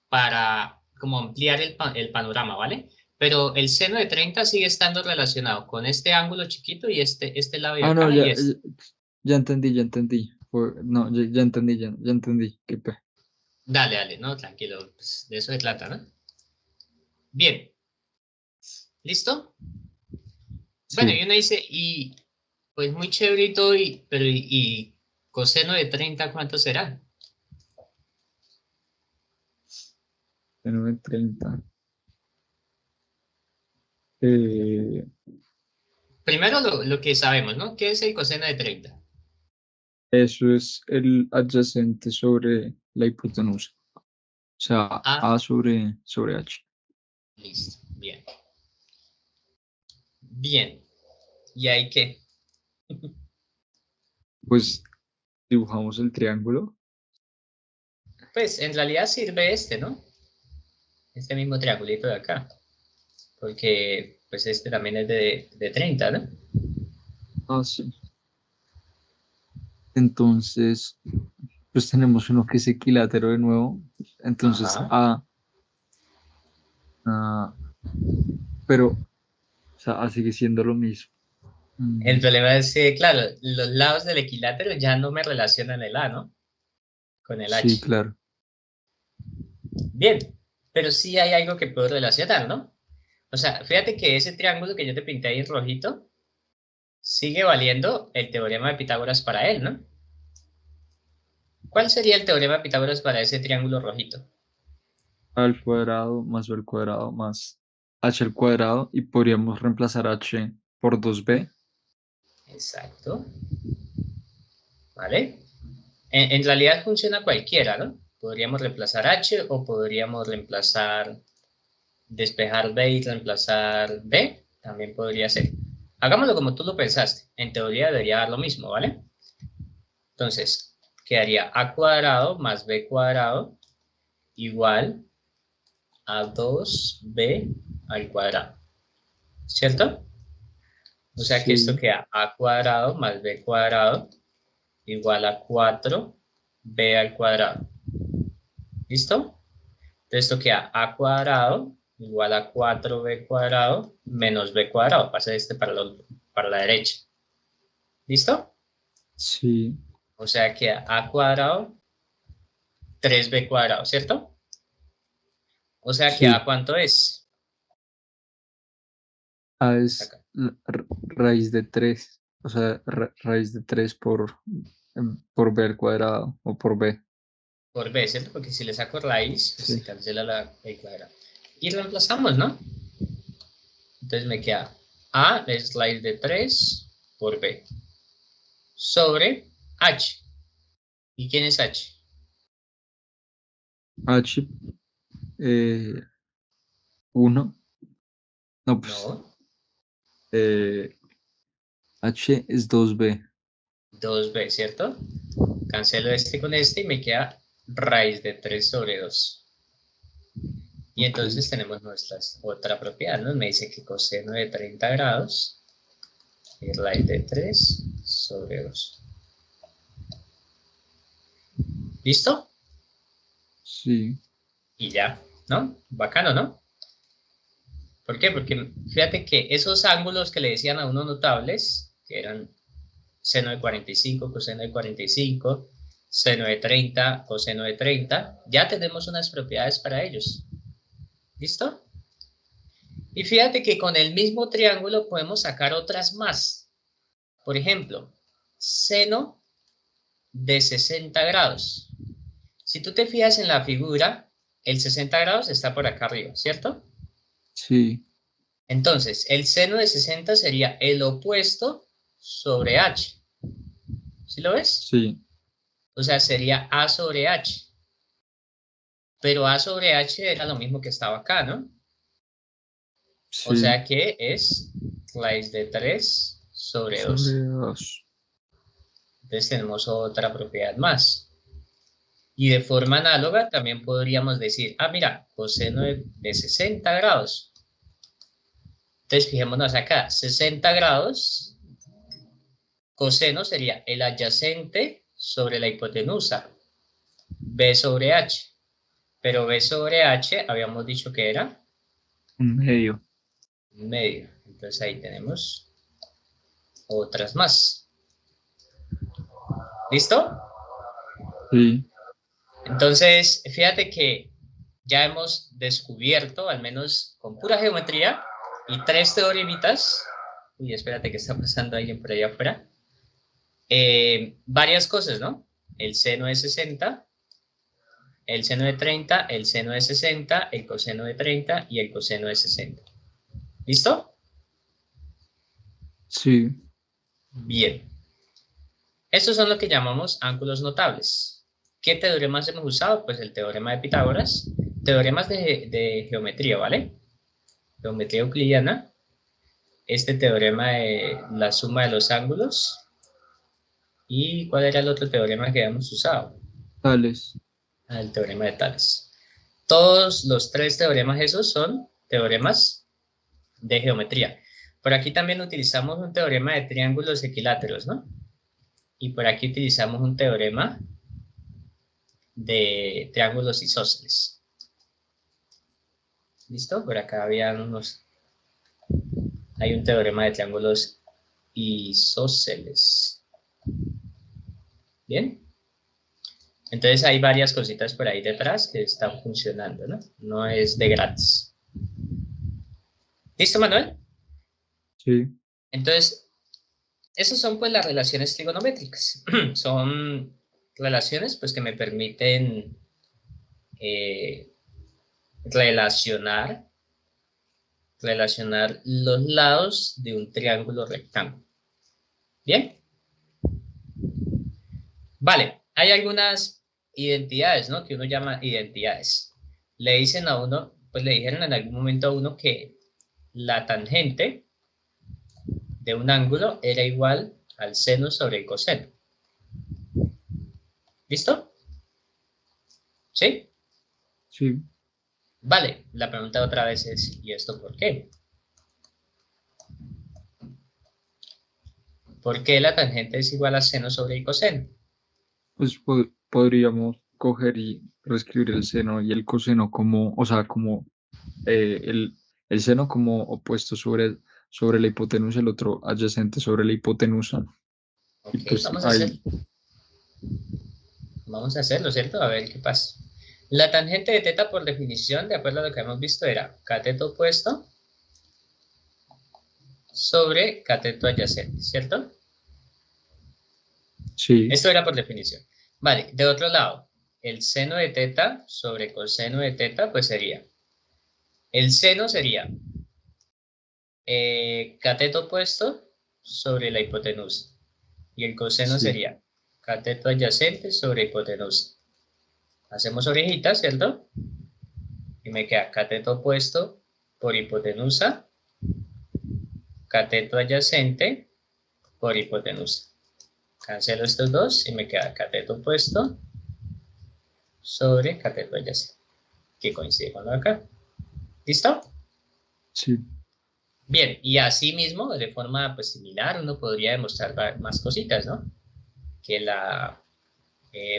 Speaker 1: para como ampliar el panorama, ¿vale? Pero el seno de 30 sigue estando relacionado con este ángulo chiquito y este lado de
Speaker 2: Ah, no,
Speaker 1: acá y este.
Speaker 2: ya entendí, ya entendí. No, ya entendí, ya entendí.
Speaker 1: Dale, dale, no, tranquilo, pues, de eso se trata, ¿no? Bien, ¿listo? Bueno,
Speaker 2: Sí,
Speaker 1: y uno dice, y pues muy chévere y todo, pero y coseno de 30, ¿cuánto será?
Speaker 2: seno de 30. Eh,
Speaker 1: Primero lo que sabemos, ¿no? ¿Qué es el coseno de 30?
Speaker 2: Eso es el adyacente sobre la hipotenusa. O sea,
Speaker 1: Ah,
Speaker 2: A sobre H.
Speaker 1: listo, bien. Bien, ¿y ahí qué?
Speaker 2: Pues dibujamos el triángulo.
Speaker 1: Pues en realidad sirve este, ¿no? Este mismo triangulito de acá, porque pues este también es de 30, ¿no?
Speaker 2: Ah, sí. Entonces, pues tenemos uno que es equilátero de nuevo. Entonces,
Speaker 1: Ajá.
Speaker 2: A, pero, o sea, A sigue siendo lo mismo.
Speaker 1: El
Speaker 2: Mm,
Speaker 1: problema es que, claro, los lados del equilátero ya no me relacionan el A, ¿no? Con el
Speaker 2: sí,
Speaker 1: H.
Speaker 2: claro.
Speaker 1: Bien, pero sí hay algo que puedo relacionar, ¿no? O sea, fíjate que ese triángulo que yo te pinté ahí en rojito sigue valiendo el teorema de Pitágoras para él, ¿no? ¿Cuál sería el teorema de Pitágoras para ese triángulo rojito?
Speaker 2: A al cuadrado más B al cuadrado más H al cuadrado y podríamos reemplazar H por 2B.
Speaker 1: Exacto, ¿vale? En realidad funciona cualquiera, ¿no? Podríamos reemplazar H o podríamos despejar B y reemplazar B, también podría ser. Hagámoslo como tú lo pensaste. En teoría debería dar lo mismo, ¿vale? Entonces, quedaría A cuadrado más B cuadrado igual a 2B al cuadrado, ¿cierto? O sea que esto
Speaker 2: Sí,
Speaker 1: queda A cuadrado más B cuadrado igual a 4B al cuadrado. ¿Listo? Entonces esto queda A cuadrado igual a 4B cuadrado menos B cuadrado. Pasa este para la derecha. ¿Listo?
Speaker 2: sí,
Speaker 1: O sea que A cuadrado 3B cuadrado, ¿cierto? O sea que A
Speaker 2: sí.
Speaker 1: cuánto es.
Speaker 2: A es
Speaker 1: Acá.
Speaker 2: raíz de 3. O sea, raíz de 3 por... por b al cuadrado o por b.
Speaker 1: Por b, ¿cierto? Porque si le saco raíz, pues se
Speaker 2: Sí.
Speaker 1: cancela la b cuadrada. Y reemplazamos, ¿no? Entonces me queda a es raíz de 3 por b sobre h. ¿Y quién es h?
Speaker 2: H, 1. No, pues
Speaker 1: No,
Speaker 2: eh, H es 2b.
Speaker 1: 2b, ¿cierto? Cancelo este con este y me queda raíz de 3 sobre 2. Y
Speaker 2: Ok.
Speaker 1: entonces tenemos nuestra otra propiedad, ¿no? Me dice que coseno de 30 grados es raíz de 3 sobre 2. ¿Listo?
Speaker 2: Sí.
Speaker 1: Y ya, ¿no? Bacano, ¿no? ¿Por qué? Porque fíjate que esos ángulos que le decían a uno notables, que eran seno de 45, coseno de 45, seno de 30, coseno de 30, ya tenemos unas propiedades para ellos. ¿Listo? Y fíjate que con el mismo triángulo podemos sacar otras más. Por ejemplo, seno de 60 grados. Si tú te fijas en la figura, el 60 grados está por acá arriba, ¿cierto?
Speaker 2: Sí.
Speaker 1: Entonces, el seno de 60 sería el opuesto sobre h. ¿Sí lo ves?
Speaker 2: Sí.
Speaker 1: O sea, sería a sobre h. Pero a sobre h era lo mismo que estaba acá, ¿no? O
Speaker 2: Sí.
Speaker 1: sea que es raíz de 3 sobre
Speaker 2: Sobre
Speaker 1: 2.
Speaker 2: 2.
Speaker 1: Entonces tenemos otra propiedad más. Y de forma análoga también podríamos decir, ah, mira, coseno de 60 grados. Entonces fijémonos acá, 60 grados, coseno sería el adyacente sobre la hipotenusa, b sobre h. Pero b sobre h habíamos dicho que era
Speaker 2: Un medio.
Speaker 1: medio. Entonces ahí tenemos otras más. ¿Listo?
Speaker 2: Sí.
Speaker 1: Entonces, fíjate que ya hemos descubierto, al menos con pura geometría, y tres teoremitas. Uy, espérate que está pasando alguien por allá afuera. Varias cosas, ¿no? El seno de 60, el seno de 30, el seno de 60, el coseno de 30 y el coseno de 60. ¿Listo?
Speaker 2: Sí.
Speaker 1: Bien. Estos son lo que llamamos ángulos notables. ¿Qué teoremas hemos usado? Pues el teorema de Pitágoras, teoremas de geometría, ¿vale? Geometría euclidiana, este teorema de la suma de los ángulos, y ¿cuál era el otro teorema que habíamos usado?
Speaker 2: Tales.
Speaker 1: El teorema de Tales. Todos los tres teoremas esos son teoremas de geometría. Por aquí también utilizamos un teorema de triángulos equiláteros, ¿no? Y por aquí utilizamos un teorema de triángulos isósceles. ¿Listo? Por acá había unos... Hay un teorema de triángulos isósceles. ¿Bien? Entonces hay varias cositas por ahí detrás que están funcionando, ¿no? No es de gratis. ¿Listo, Manuel?
Speaker 2: Sí.
Speaker 1: Entonces, esas son pues las relaciones trigonométricas. Son relaciones pues que me permiten eh, relacionar, relacionar los lados de un triángulo rectángulo. ¿Bien? Vale, hay algunas identidades, ¿no? Que uno llama identidades. Le dicen a uno, pues le dijeron en algún momento a uno que la tangente de un ángulo era igual al seno sobre el coseno. ¿Listo? ¿Sí?
Speaker 2: Sí.
Speaker 1: Vale, la pregunta otra vez es, ¿y esto por qué? ¿Por qué la tangente es igual a seno sobre el coseno?
Speaker 2: Pues podríamos coger y reescribir el seno y el coseno como, o sea, como eh, el, el seno como opuesto sobre la hipotenusa, el otro adyacente sobre la hipotenusa. Y
Speaker 1: Ok,
Speaker 2: pues ahí,
Speaker 1: vamos a hacerlo, ¿cierto? A ver qué pasa. La tangente de teta, por definición, de acuerdo a lo que hemos visto, era cateto opuesto sobre cateto adyacente, ¿cierto?
Speaker 2: Sí,
Speaker 1: Esto era por definición. Vale, de otro lado, el seno de teta sobre coseno de teta, pues sería, el seno sería cateto opuesto sobre la hipotenusa. Y el coseno
Speaker 2: sí,
Speaker 1: sería cateto adyacente sobre hipotenusa. Hacemos orejitas, ¿cierto? Y me queda cateto opuesto por hipotenusa, cateto adyacente por hipotenusa. Cancelo estos dos y me queda cateto opuesto sobre cateto adyacente, que coincide con lo de acá. ¿Listo?
Speaker 2: sí.
Speaker 1: Bien, y así mismo, de forma pues, similar, uno podría demostrar más cositas, ¿no? Que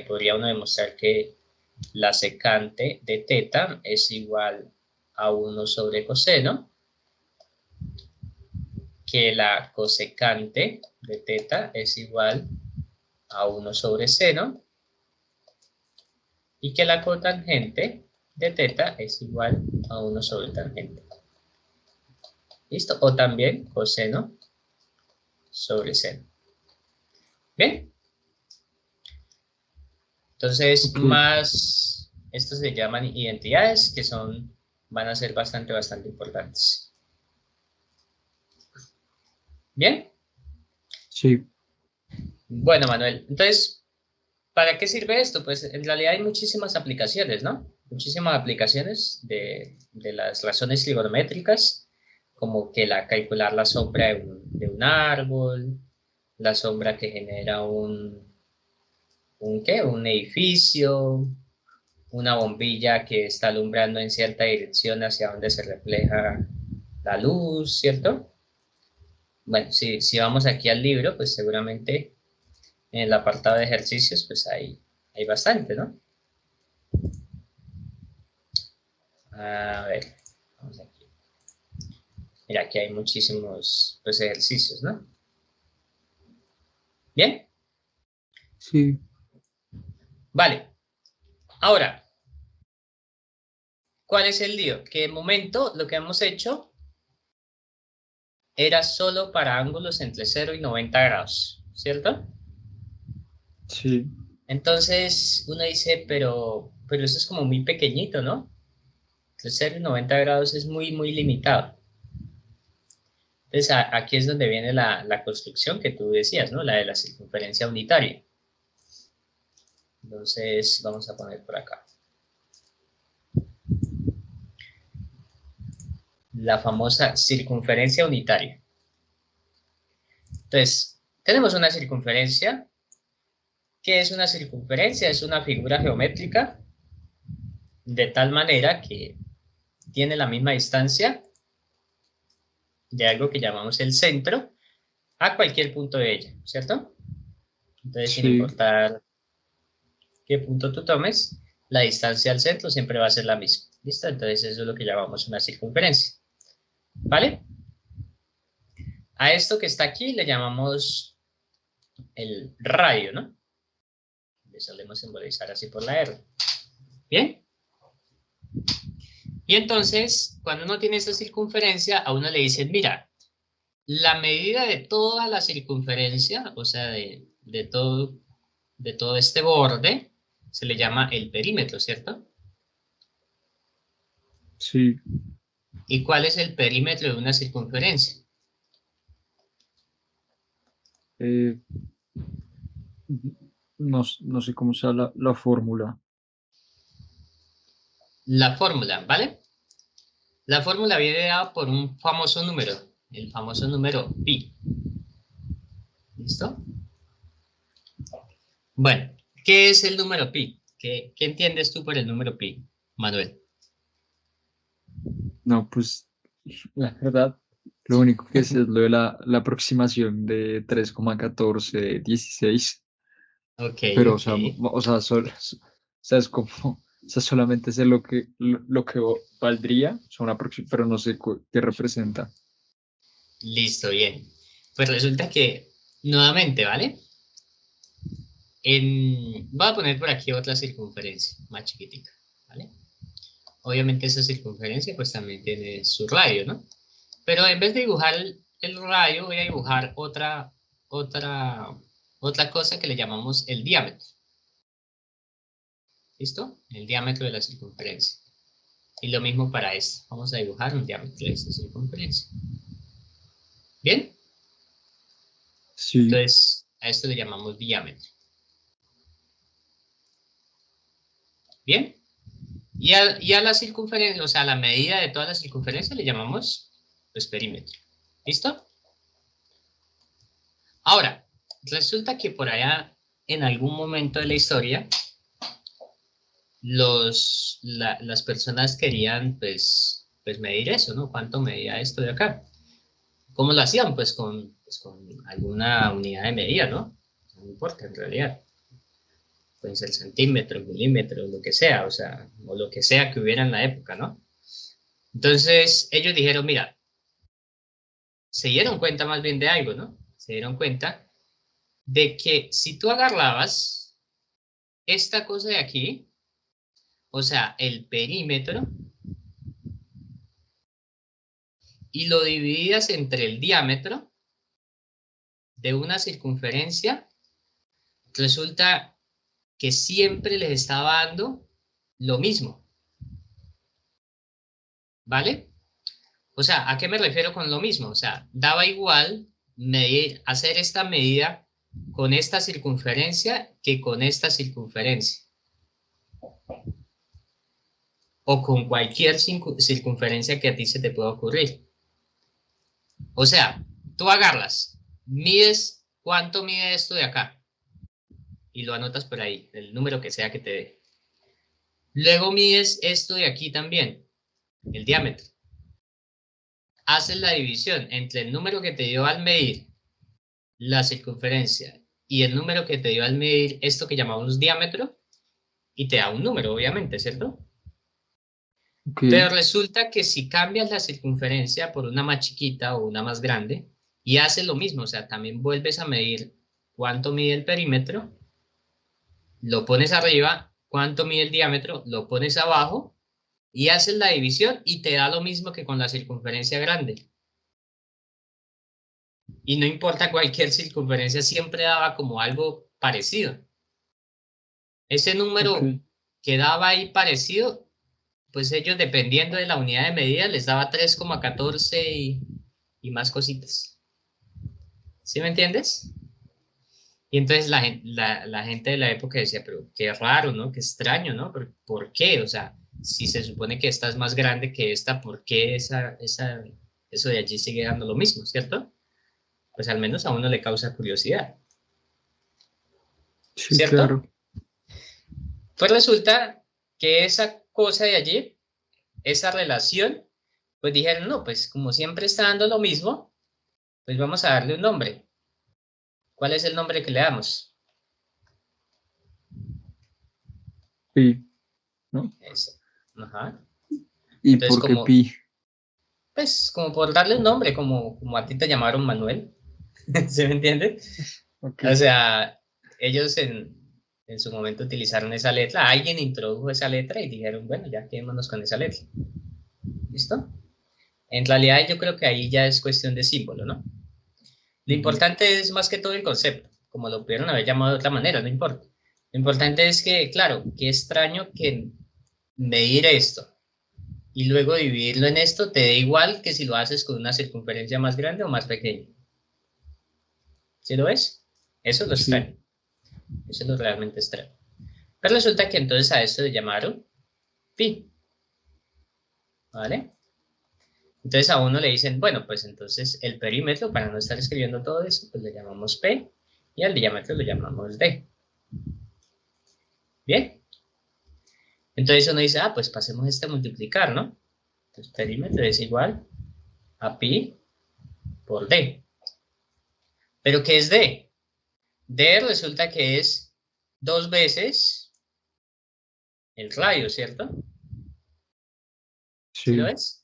Speaker 1: podría uno demostrar que la secante de teta es igual a 1 sobre coseno, que la cosecante de teta es igual a 1 sobre seno, y que la cotangente de teta es igual a 1 sobre tangente. ¿Listo? O también coseno sobre seno. ¿Bien? Entonces,
Speaker 2: Ok,
Speaker 1: estos se llaman identidades que van a ser bastante importantes. ¿Bien?
Speaker 2: sí,
Speaker 1: Bueno, Manuel, entonces, ¿para qué sirve esto? Pues en realidad hay muchísimas aplicaciones, ¿no? Muchísimas aplicaciones de las razones trigonométricas, como que calcular la sombra de un árbol, la sombra que genera ¿qué? Un edificio, una bombilla que está alumbrando en cierta dirección hacia donde se refleja la luz, ¿cierto? Bueno, si vamos aquí al libro, pues seguramente en el apartado de ejercicios, pues hay bastante, ¿no? A ver, vamos aquí. Mira, aquí hay muchísimos pues, ejercicios, ¿no? Bien,
Speaker 2: sí.
Speaker 1: vale. Ahora, ¿cuál es el lío? Que de momento lo que hemos hecho era solo para ángulos entre 0 y 90 grados, ¿cierto?
Speaker 2: Sí,
Speaker 1: Entonces uno dice, pero eso es como muy pequeñito, ¿no? Entre 0 y 90 grados es muy limitado. Entonces aquí es donde viene la construcción que tú decías, ¿no? La de la circunferencia unitaria. Entonces vamos a poner por acá. La famosa circunferencia unitaria. Entonces, tenemos una circunferencia. ¿Qué es una circunferencia? Es una figura geométrica de tal manera que tiene la misma distancia de algo que llamamos el centro a cualquier punto de ella, ¿cierto? Entonces, sin
Speaker 2: sí,
Speaker 1: importar qué punto tú tomes, la distancia al centro siempre va a ser la misma. ¿Listo? Entonces, eso es lo que llamamos una circunferencia. ¿Vale? A esto que está aquí le llamamos el radio, ¿no? Le solemos simbolizar así por la R. ¿Bien? Y entonces, cuando uno tiene esta circunferencia, a uno le dicen, mira, la medida de toda la circunferencia, o sea, de todo este borde, se le llama el perímetro, ¿cierto?
Speaker 2: sí.
Speaker 1: ¿Y cuál es el perímetro de una circunferencia?
Speaker 2: Eh, no, no sé cómo sea la fórmula.
Speaker 1: La fórmula, ¿vale? La fórmula viene dada por un famoso número, el famoso número pi. ¿Listo? Bueno, ¿qué es el número pi? ¿Qué entiendes tú por el número pi, Manuel?
Speaker 2: No, pues la verdad, lo único que sé es lo de la aproximación de 3,1416,
Speaker 1: Ok,
Speaker 2: pero
Speaker 1: ok.
Speaker 2: es como, o sea, solamente sé lo que valdría, pero no sé qué representa.
Speaker 1: Listo, bien. Pues resulta que, nuevamente, ¿vale? Voy a poner por aquí otra circunferencia más chiquitica, ¿vale? Obviamente esa circunferencia pues también tiene su radio, ¿no? Pero en vez de dibujar el radio, voy a dibujar otra otra cosa que le llamamos el diámetro. ¿Listo? El diámetro de la circunferencia. Y lo mismo para esto. Vamos a dibujar un diámetro de esta circunferencia. ¿Bien?
Speaker 2: Sí.
Speaker 1: Entonces, a esto le llamamos diámetro. ¿Bien? Y a la circunferencia, o sea, a la medida de toda la circunferencia le llamamos pues, perímetro. ¿Listo? Ahora, resulta que por allá, en algún momento de la historia, las personas querían pues medir eso, ¿no? ¿Cuánto medía esto de acá? ¿Cómo lo hacían? Pues con alguna unidad de medida, ¿no? No importa en realidad. Pueden ser centímetros, milímetros, lo que sea, o sea, o lo que sea que hubiera en la época, ¿no? Entonces ellos dijeron, mira, se dieron cuenta más bien de algo, ¿no? Se dieron cuenta de que si tú agarrabas esta cosa de aquí, o sea, el perímetro, y lo dividías entre el diámetro de una circunferencia, resulta que siempre les estaba dando lo mismo, ¿vale? O sea, ¿a qué me refiero con lo mismo? O sea, daba igual medir, hacer esta medida con esta circunferencia que con esta circunferencia. O con cualquier circunferencia que a ti se te pueda ocurrir. O sea, tú agarras, mides cuánto mide esto de acá y lo anotas por ahí, el número que sea que te dé. Luego mides esto de aquí también, el diámetro. Haces la división entre el número que te dio al medir la circunferencia y el número que te dio al medir esto que llamamos diámetro y te da un número, obviamente, ¿cierto?
Speaker 2: Ok.
Speaker 1: Pero resulta que si cambias la circunferencia por una más chiquita o una más grande y haces lo mismo, o sea, también vuelves a medir cuánto mide el perímetro, lo pones arriba, cuánto mide el diámetro, lo pones abajo y haces la división y te da lo mismo que con la circunferencia grande. Y no importa cualquier circunferencia, siempre daba como algo parecido. Ese
Speaker 2: Ok.
Speaker 1: número que daba ahí parecido, pues ellos dependiendo de la unidad de medida les daba 3,14 y más cositas. ¿Sí me entiendes? Y entonces la gente de la época decía, pero qué raro, ¿no? Qué extraño, ¿no? ¿Por qué? O sea, si se supone que esta es más grande que esta, ¿por qué eso de allí sigue dando lo mismo, ¿cierto? Pues al menos a uno le causa curiosidad,
Speaker 2: Sí,
Speaker 1: ¿cierto?
Speaker 2: claro.
Speaker 1: Pues resulta que esa cosa de allí, esa relación, pues dijeron, no, pues como siempre está dando lo mismo, pues vamos a darle un nombre. ¿Cuál es el nombre que le damos?
Speaker 2: Pi, ¿no?
Speaker 1: Eso. Ajá.
Speaker 2: ¿Y
Speaker 1: Entonces,
Speaker 2: por qué pi?
Speaker 1: pues, como por darle un nombre, como a ti te llamaron Manuel, ¿se me entiende?
Speaker 2: Ok.
Speaker 1: O sea, ellos en su momento utilizaron esa letra, alguien introdujo esa letra y dijeron, bueno, ya quedémonos con esa letra. ¿Listo? En realidad yo creo que ahí ya es cuestión de símbolo, ¿no? Lo
Speaker 2: Ujú.
Speaker 1: importante es más que todo el concepto, como lo pudieron haber llamado de otra manera, no importa. Lo importante es que, claro, qué extraño que medir esto y luego dividirlo en esto te da igual que si lo haces con una circunferencia más grande o más pequeña. ¿Sí lo ves? Eso es lo
Speaker 2: Sí.
Speaker 1: extraño. Eso es lo realmente extraño. Pero resulta que entonces a esto le llamaron pi, ¿vale? Entonces a uno le dicen, bueno, pues entonces el perímetro, para no estar escribiendo todo eso, pues le llamamos p y al diámetro le llamamos d. ¿Bien? Entonces uno dice, ah, pues pasemos este a multiplicar, ¿no? Entonces perímetro es igual a pi por d. ¿Pero qué es d? D resulta que es dos veces el radio, ¿cierto? ¿Sí lo
Speaker 2: Sí.
Speaker 1: ves?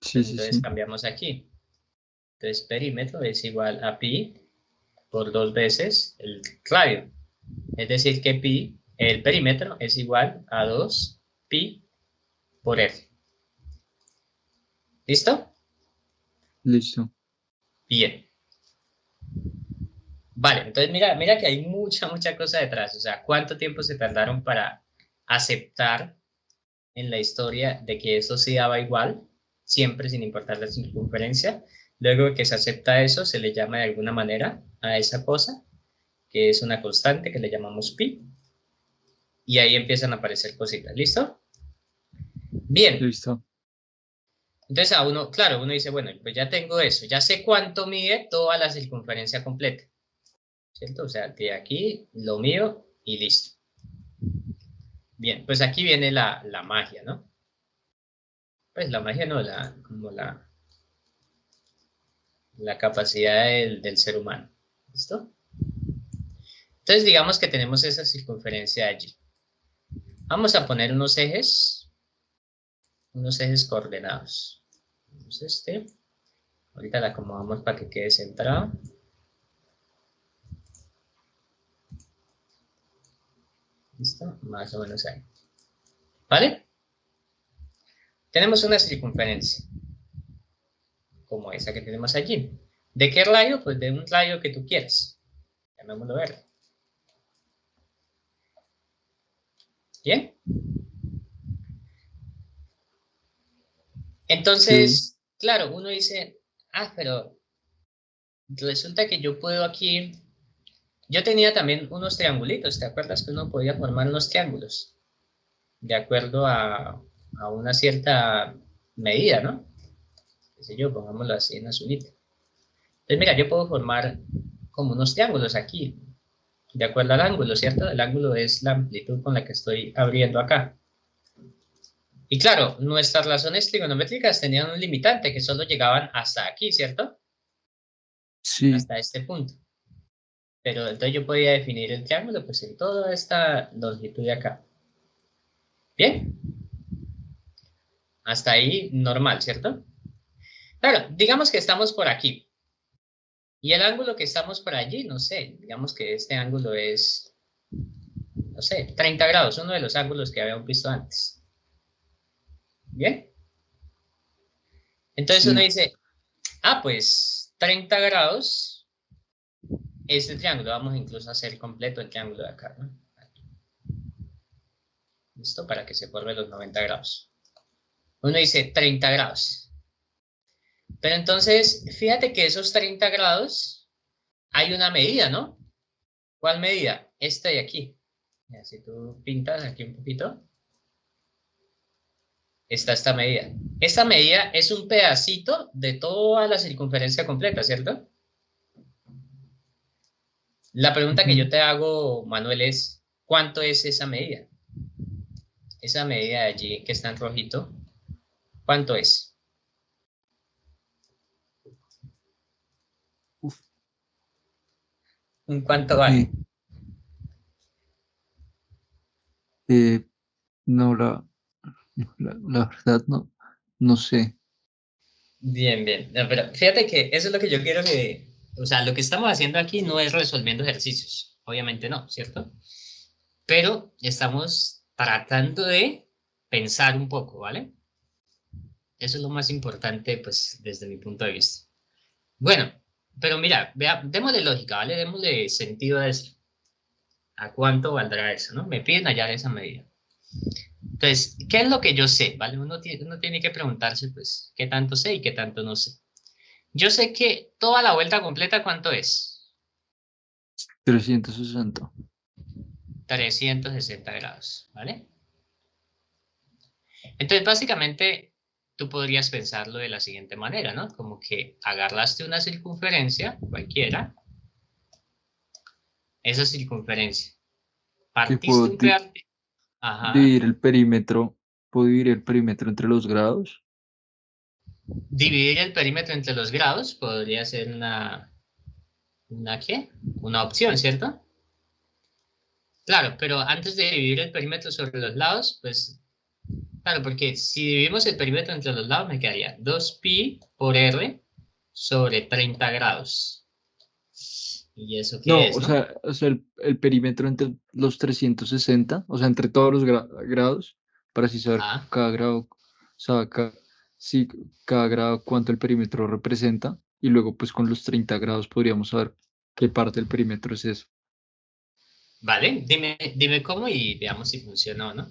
Speaker 2: Sí,
Speaker 1: Pues
Speaker 2: sí,
Speaker 1: entonces
Speaker 2: sí.
Speaker 1: cambiamos aquí. Entonces perímetro es igual a pi por dos veces el radio. Es decir que pi, el perímetro es igual a 2 pi por r. ¿Listo?
Speaker 2: Listo.
Speaker 1: Bien. Vale, entonces mira que hay mucha cosa detrás. O sea, ¿cuánto tiempo se tardaron para aceptar en la historia de que eso se daba igual, siempre sin importar la circunferencia? Luego de que se acepta eso, se le llama de alguna manera a esa cosa, que es una constante que le llamamos pi, y ahí empiezan a aparecer cositas. ¿Listo? Bien.
Speaker 2: Listo.
Speaker 1: Entonces a uno, claro, uno dice, bueno, pues ya tengo eso, ya sé cuánto mide toda la circunferencia completa, ¿cierto? O sea, de aquí lo mío y listo. Bien, pues aquí viene la magia, ¿no? Pues la magia no, como la capacidad del ser humano. ¿Listo? Entonces digamos que tenemos esa circunferencia allí. Vamos a poner unos ejes coordenados. Vamos ahorita la acomodamos para que quede centrado. ¿Listo? Más o menos ahí. ¿Vale? Tenemos una circunferencia, como esa que tenemos allí. ¿De qué rayo? Pues de un rayo que tú quieras. Llamémoslo verde. ¿Bien?
Speaker 2: Sí,
Speaker 1: Entonces, claro, uno dice, pero resulta que yo puedo aquí, yo tenía también unos triangulitos, ¿te acuerdas que uno podía formar unos triángulos? De acuerdo a una cierta medida, ¿no? Qué sé yo, pongámoslo así en azulito. Entonces, mira, yo puedo formar como unos triángulos aquí, de acuerdo al ángulo, ¿cierto? El ángulo es la amplitud con la que estoy abriendo acá. Y claro, nuestras razones trigonométricas tenían un limitante que solo llegaban hasta aquí, ¿cierto?
Speaker 2: sí,
Speaker 1: Hasta este punto. Pero entonces yo podía definir el triángulo pues en toda esta longitud de acá. Bien, hasta ahí normal, ¿cierto? Claro, digamos que estamos por aquí. Y el ángulo que estamos por allí, no sé, digamos que este ángulo es, no sé, 30 grados, uno de los ángulos que habíamos visto antes. Bien, entonces uno
Speaker 2: sí.
Speaker 1: dice, pues 30 grados, este triángulo, vamos incluso a hacer completo el triángulo de acá, ¿no? ¿Listo? Para que se forme los 90 grados. Uno dice 30 grados. Pero entonces, fíjate que esos 30 grados hay una medida, ¿no? ¿Cuál medida? Esta de aquí. Mira, si tú pintas aquí un poquito, está esta medida. Esta medida es un pedacito de toda la circunferencia completa, ¿cierto? La pregunta que yo
Speaker 2: Ujú.
Speaker 1: te hago, Manuel, es, ¿cuánto es esa medida? Esa medida de allí que está en rojito, ¿cuánto es?
Speaker 2: Uf,
Speaker 1: ¿Un cuánto vale?
Speaker 2: eh, eh, no, la verdad no, no sé.
Speaker 1: Bien, bien. No, pero fíjate que eso es lo que yo quiero o sea, lo que estamos haciendo aquí no es resolviendo ejercicios, obviamente no, ¿cierto? Pero estamos tratando de pensar un poco, ¿vale? Eso es lo más importante, pues, desde mi punto de vista. Bueno, pero mira, démosle lógica, ¿vale? Démosle sentido a eso. ¿A cuánto valdrá eso, no? Me piden hallar esa medida. Entonces, ¿qué es lo que yo sé, ¿vale? Uno tiene que preguntarse, pues, ¿qué tanto sé y qué tanto no sé? Yo sé que toda la vuelta completa, ¿cuánto es?
Speaker 2: 360.
Speaker 1: 360 grados, ¿vale? Entonces, básicamente, tú podrías pensarlo de la siguiente manera, ¿no? Como que agarraste una circunferencia, cualquiera, esa circunferencia,
Speaker 2: Que
Speaker 1: partiste
Speaker 2: puedo
Speaker 1: un pedazo, ajá,
Speaker 2: dividir el perímetro, puedo dividir el perímetro entre los grados.
Speaker 1: dividir el perímetro entre los grados podría ser ¿qué? Una opción, ¿cierto? Claro, pero antes de dividir el perímetro sobre los lados, pues, claro, porque si dividimos el perímetro entre los lados, me quedaría 2pi por r sobre 30 grados. ¿Y eso qué
Speaker 2: No,
Speaker 1: es, no?
Speaker 2: o sea, el perímetro entre los 360, o sea, entre todos los grados, para así saber
Speaker 1: Ah,
Speaker 2: cada grado, o sea, sí, cada grado cuánto el perímetro representa, y luego pues con los 30 grados podríamos saber. ¿Qué parte del perímetro es eso?
Speaker 1: ¿Vale? Dime cómo y veamos si funciona o no.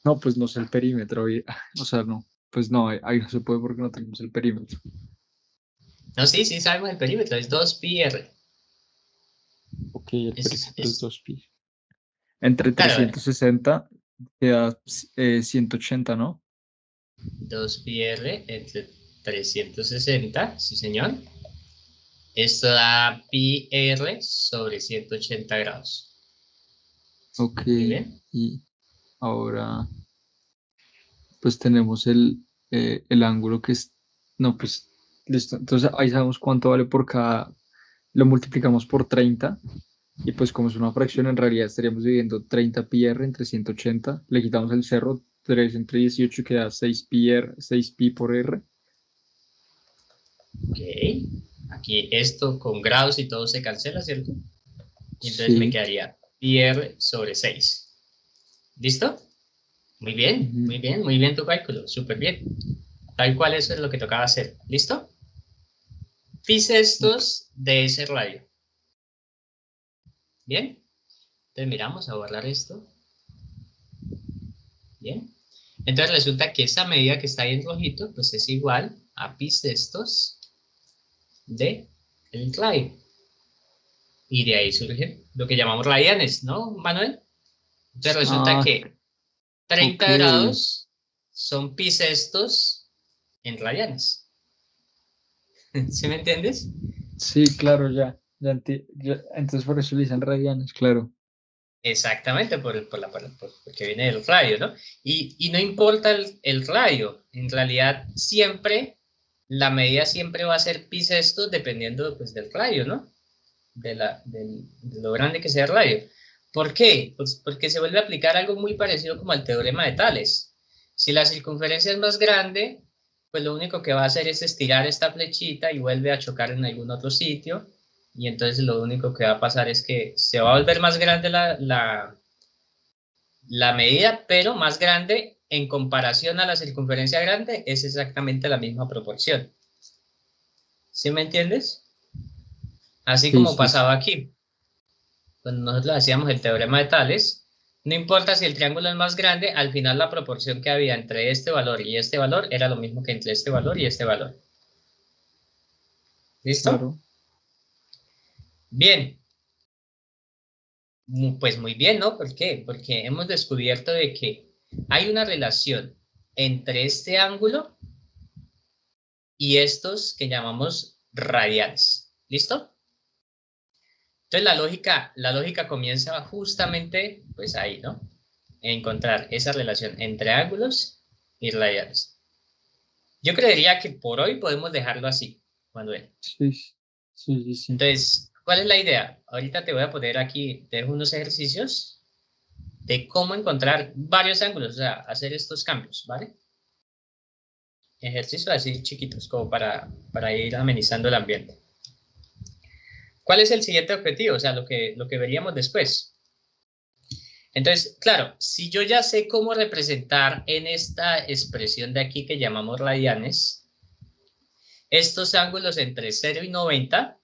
Speaker 2: No, pues no sé el perímetro. O sea, no. Pues no, ahí no se puede porque no tenemos el perímetro.
Speaker 1: No, sí, sí sabemos el perímetro, es 2πr.
Speaker 2: Ok, el
Speaker 1: Es,
Speaker 2: perímetro es
Speaker 1: es,
Speaker 2: 2pi. Entre
Speaker 1: claro,
Speaker 2: 360 queda 180, ¿no?
Speaker 1: 2πr entre 360, sí señor. Esto da pi r sobre 180 grados.
Speaker 2: Ok,
Speaker 1: Muy bien.
Speaker 2: y ahora pues tenemos el ángulo que es, no, pues listo. Entonces ahí sabemos cuánto vale por cada, lo multiplicamos por 30 y pues como es una fracción, en realidad estaríamos dividiendo 30 pi r entre 180, le quitamos el cerro, 3 entre 18 queda 6 pi, r, 6 pi por r.
Speaker 1: Ok. Aquí esto con grados y todo se cancela, ¿cierto? Y entonces me
Speaker 2: Sí.
Speaker 1: quedaría pi r sobre 6. ¿Listo?
Speaker 2: Ujú.
Speaker 1: muy bien tu cálculo, súper bien. Tal cual eso es lo que tocaba hacer. ¿Listo? Fice
Speaker 2: Ok.
Speaker 1: estos de ese radio. ¿Bien? Entonces miramos a borrar esto. ¿Bien? Entonces resulta que esa medida que está ahí en rojito, pues es igual a pi sextos de el radio. Y de ahí surgen lo que llamamos radianes, ¿no, Manuel? Entonces resulta
Speaker 2: Ah,
Speaker 1: que
Speaker 2: ok.
Speaker 1: 30 grados son pi sextos en radianes. ¿Sí me entiendes?
Speaker 2: Sí, claro, entonces por eso le dicen radianes, claro.
Speaker 1: Exactamente, porque viene del radio, ¿no? Y no importa el radio, en realidad siempre, la medida siempre va a ser pi sextos dependiendo pues, del radio, ¿no? De lo grande que sea el radio. ¿Por qué? Pues porque se vuelve a aplicar algo muy parecido como al teorema de Tales. Si la circunferencia es más grande, pues lo único que va a hacer es estirar esta flechita y vuelve a chocar en algún otro sitio. Y entonces lo único que va a pasar es que se va a volver más grande la medida, pero más grande en comparación a la circunferencia grande es exactamente la misma proporción. ¿Sí me entiendes? Así
Speaker 2: Sí,
Speaker 1: como
Speaker 2: sí, sí.
Speaker 1: pasaba aquí. Cuando nosotros hacíamos el teorema de Tales, no importa si el triángulo es más grande, al final la proporción que había entre este valor y este valor era lo mismo que entre este valor y este valor. ¿Listo?
Speaker 2: Claro.
Speaker 1: Bien, pues muy bien, ¿no? ¿Por qué? Porque hemos descubierto de que hay una relación entre este ángulo y estos que llamamos radianes. ¿Listo? Entonces la lógica comienza justamente pues ahí, ¿no? Encontrar esa relación entre ángulos y radianes. Yo creería que por hoy podemos dejarlo así, Manuel.
Speaker 2: Sí, sí, sí, sí, sí.
Speaker 1: Entonces, ¿cuál es la idea? Ahorita te voy a poner aquí, te dejo unos ejercicios de cómo encontrar varios ángulos, o sea, hacer estos cambios, ¿vale? Ejercicios así chiquitos, como para ir amenizando el ambiente. ¿Cuál es el siguiente objetivo? O sea, lo que veríamos después. Entonces, claro, si yo ya sé cómo representar en esta expresión de aquí que llamamos radianes, estos ángulos entre 0 y 90,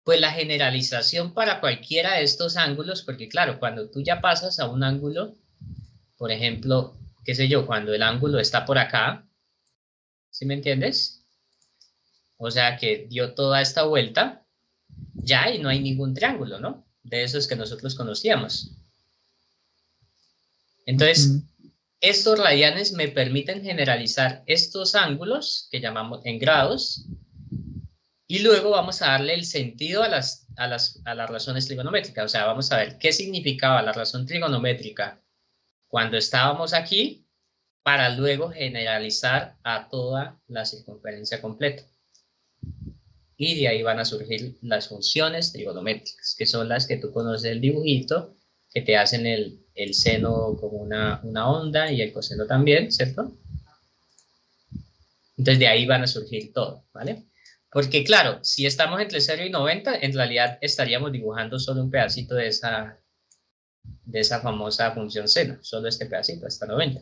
Speaker 1: pues la generalización para cualquiera de estos ángulos, porque claro, cuando tú ya pasas a un ángulo, por ejemplo, qué sé yo, cuando el ángulo está por acá, ¿sí me entiendes? O sea, que dio toda esta vuelta, ya y no hay ningún triángulo, ¿no? De esos que nosotros conocíamos.
Speaker 2: Ujú.
Speaker 1: Entonces, estos radianes me permiten generalizar estos ángulos, que llamamos en grados, y luego vamos a darle el sentido a las razones trigonométricas. O sea, vamos a ver qué significaba la razón trigonométrica cuando estábamos aquí para luego generalizar a toda la circunferencia completa. Y de ahí van a surgir las funciones trigonométricas, que son las que tú conoces el dibujito, que te hacen el seno como una onda y el coseno también, ¿cierto? Entonces de ahí van a surgir todo, ¿vale? Porque claro, si estamos entre 0 y 90, en realidad estaríamos dibujando solo un pedacito de esa famosa función seno, solo este pedacito, hasta 90.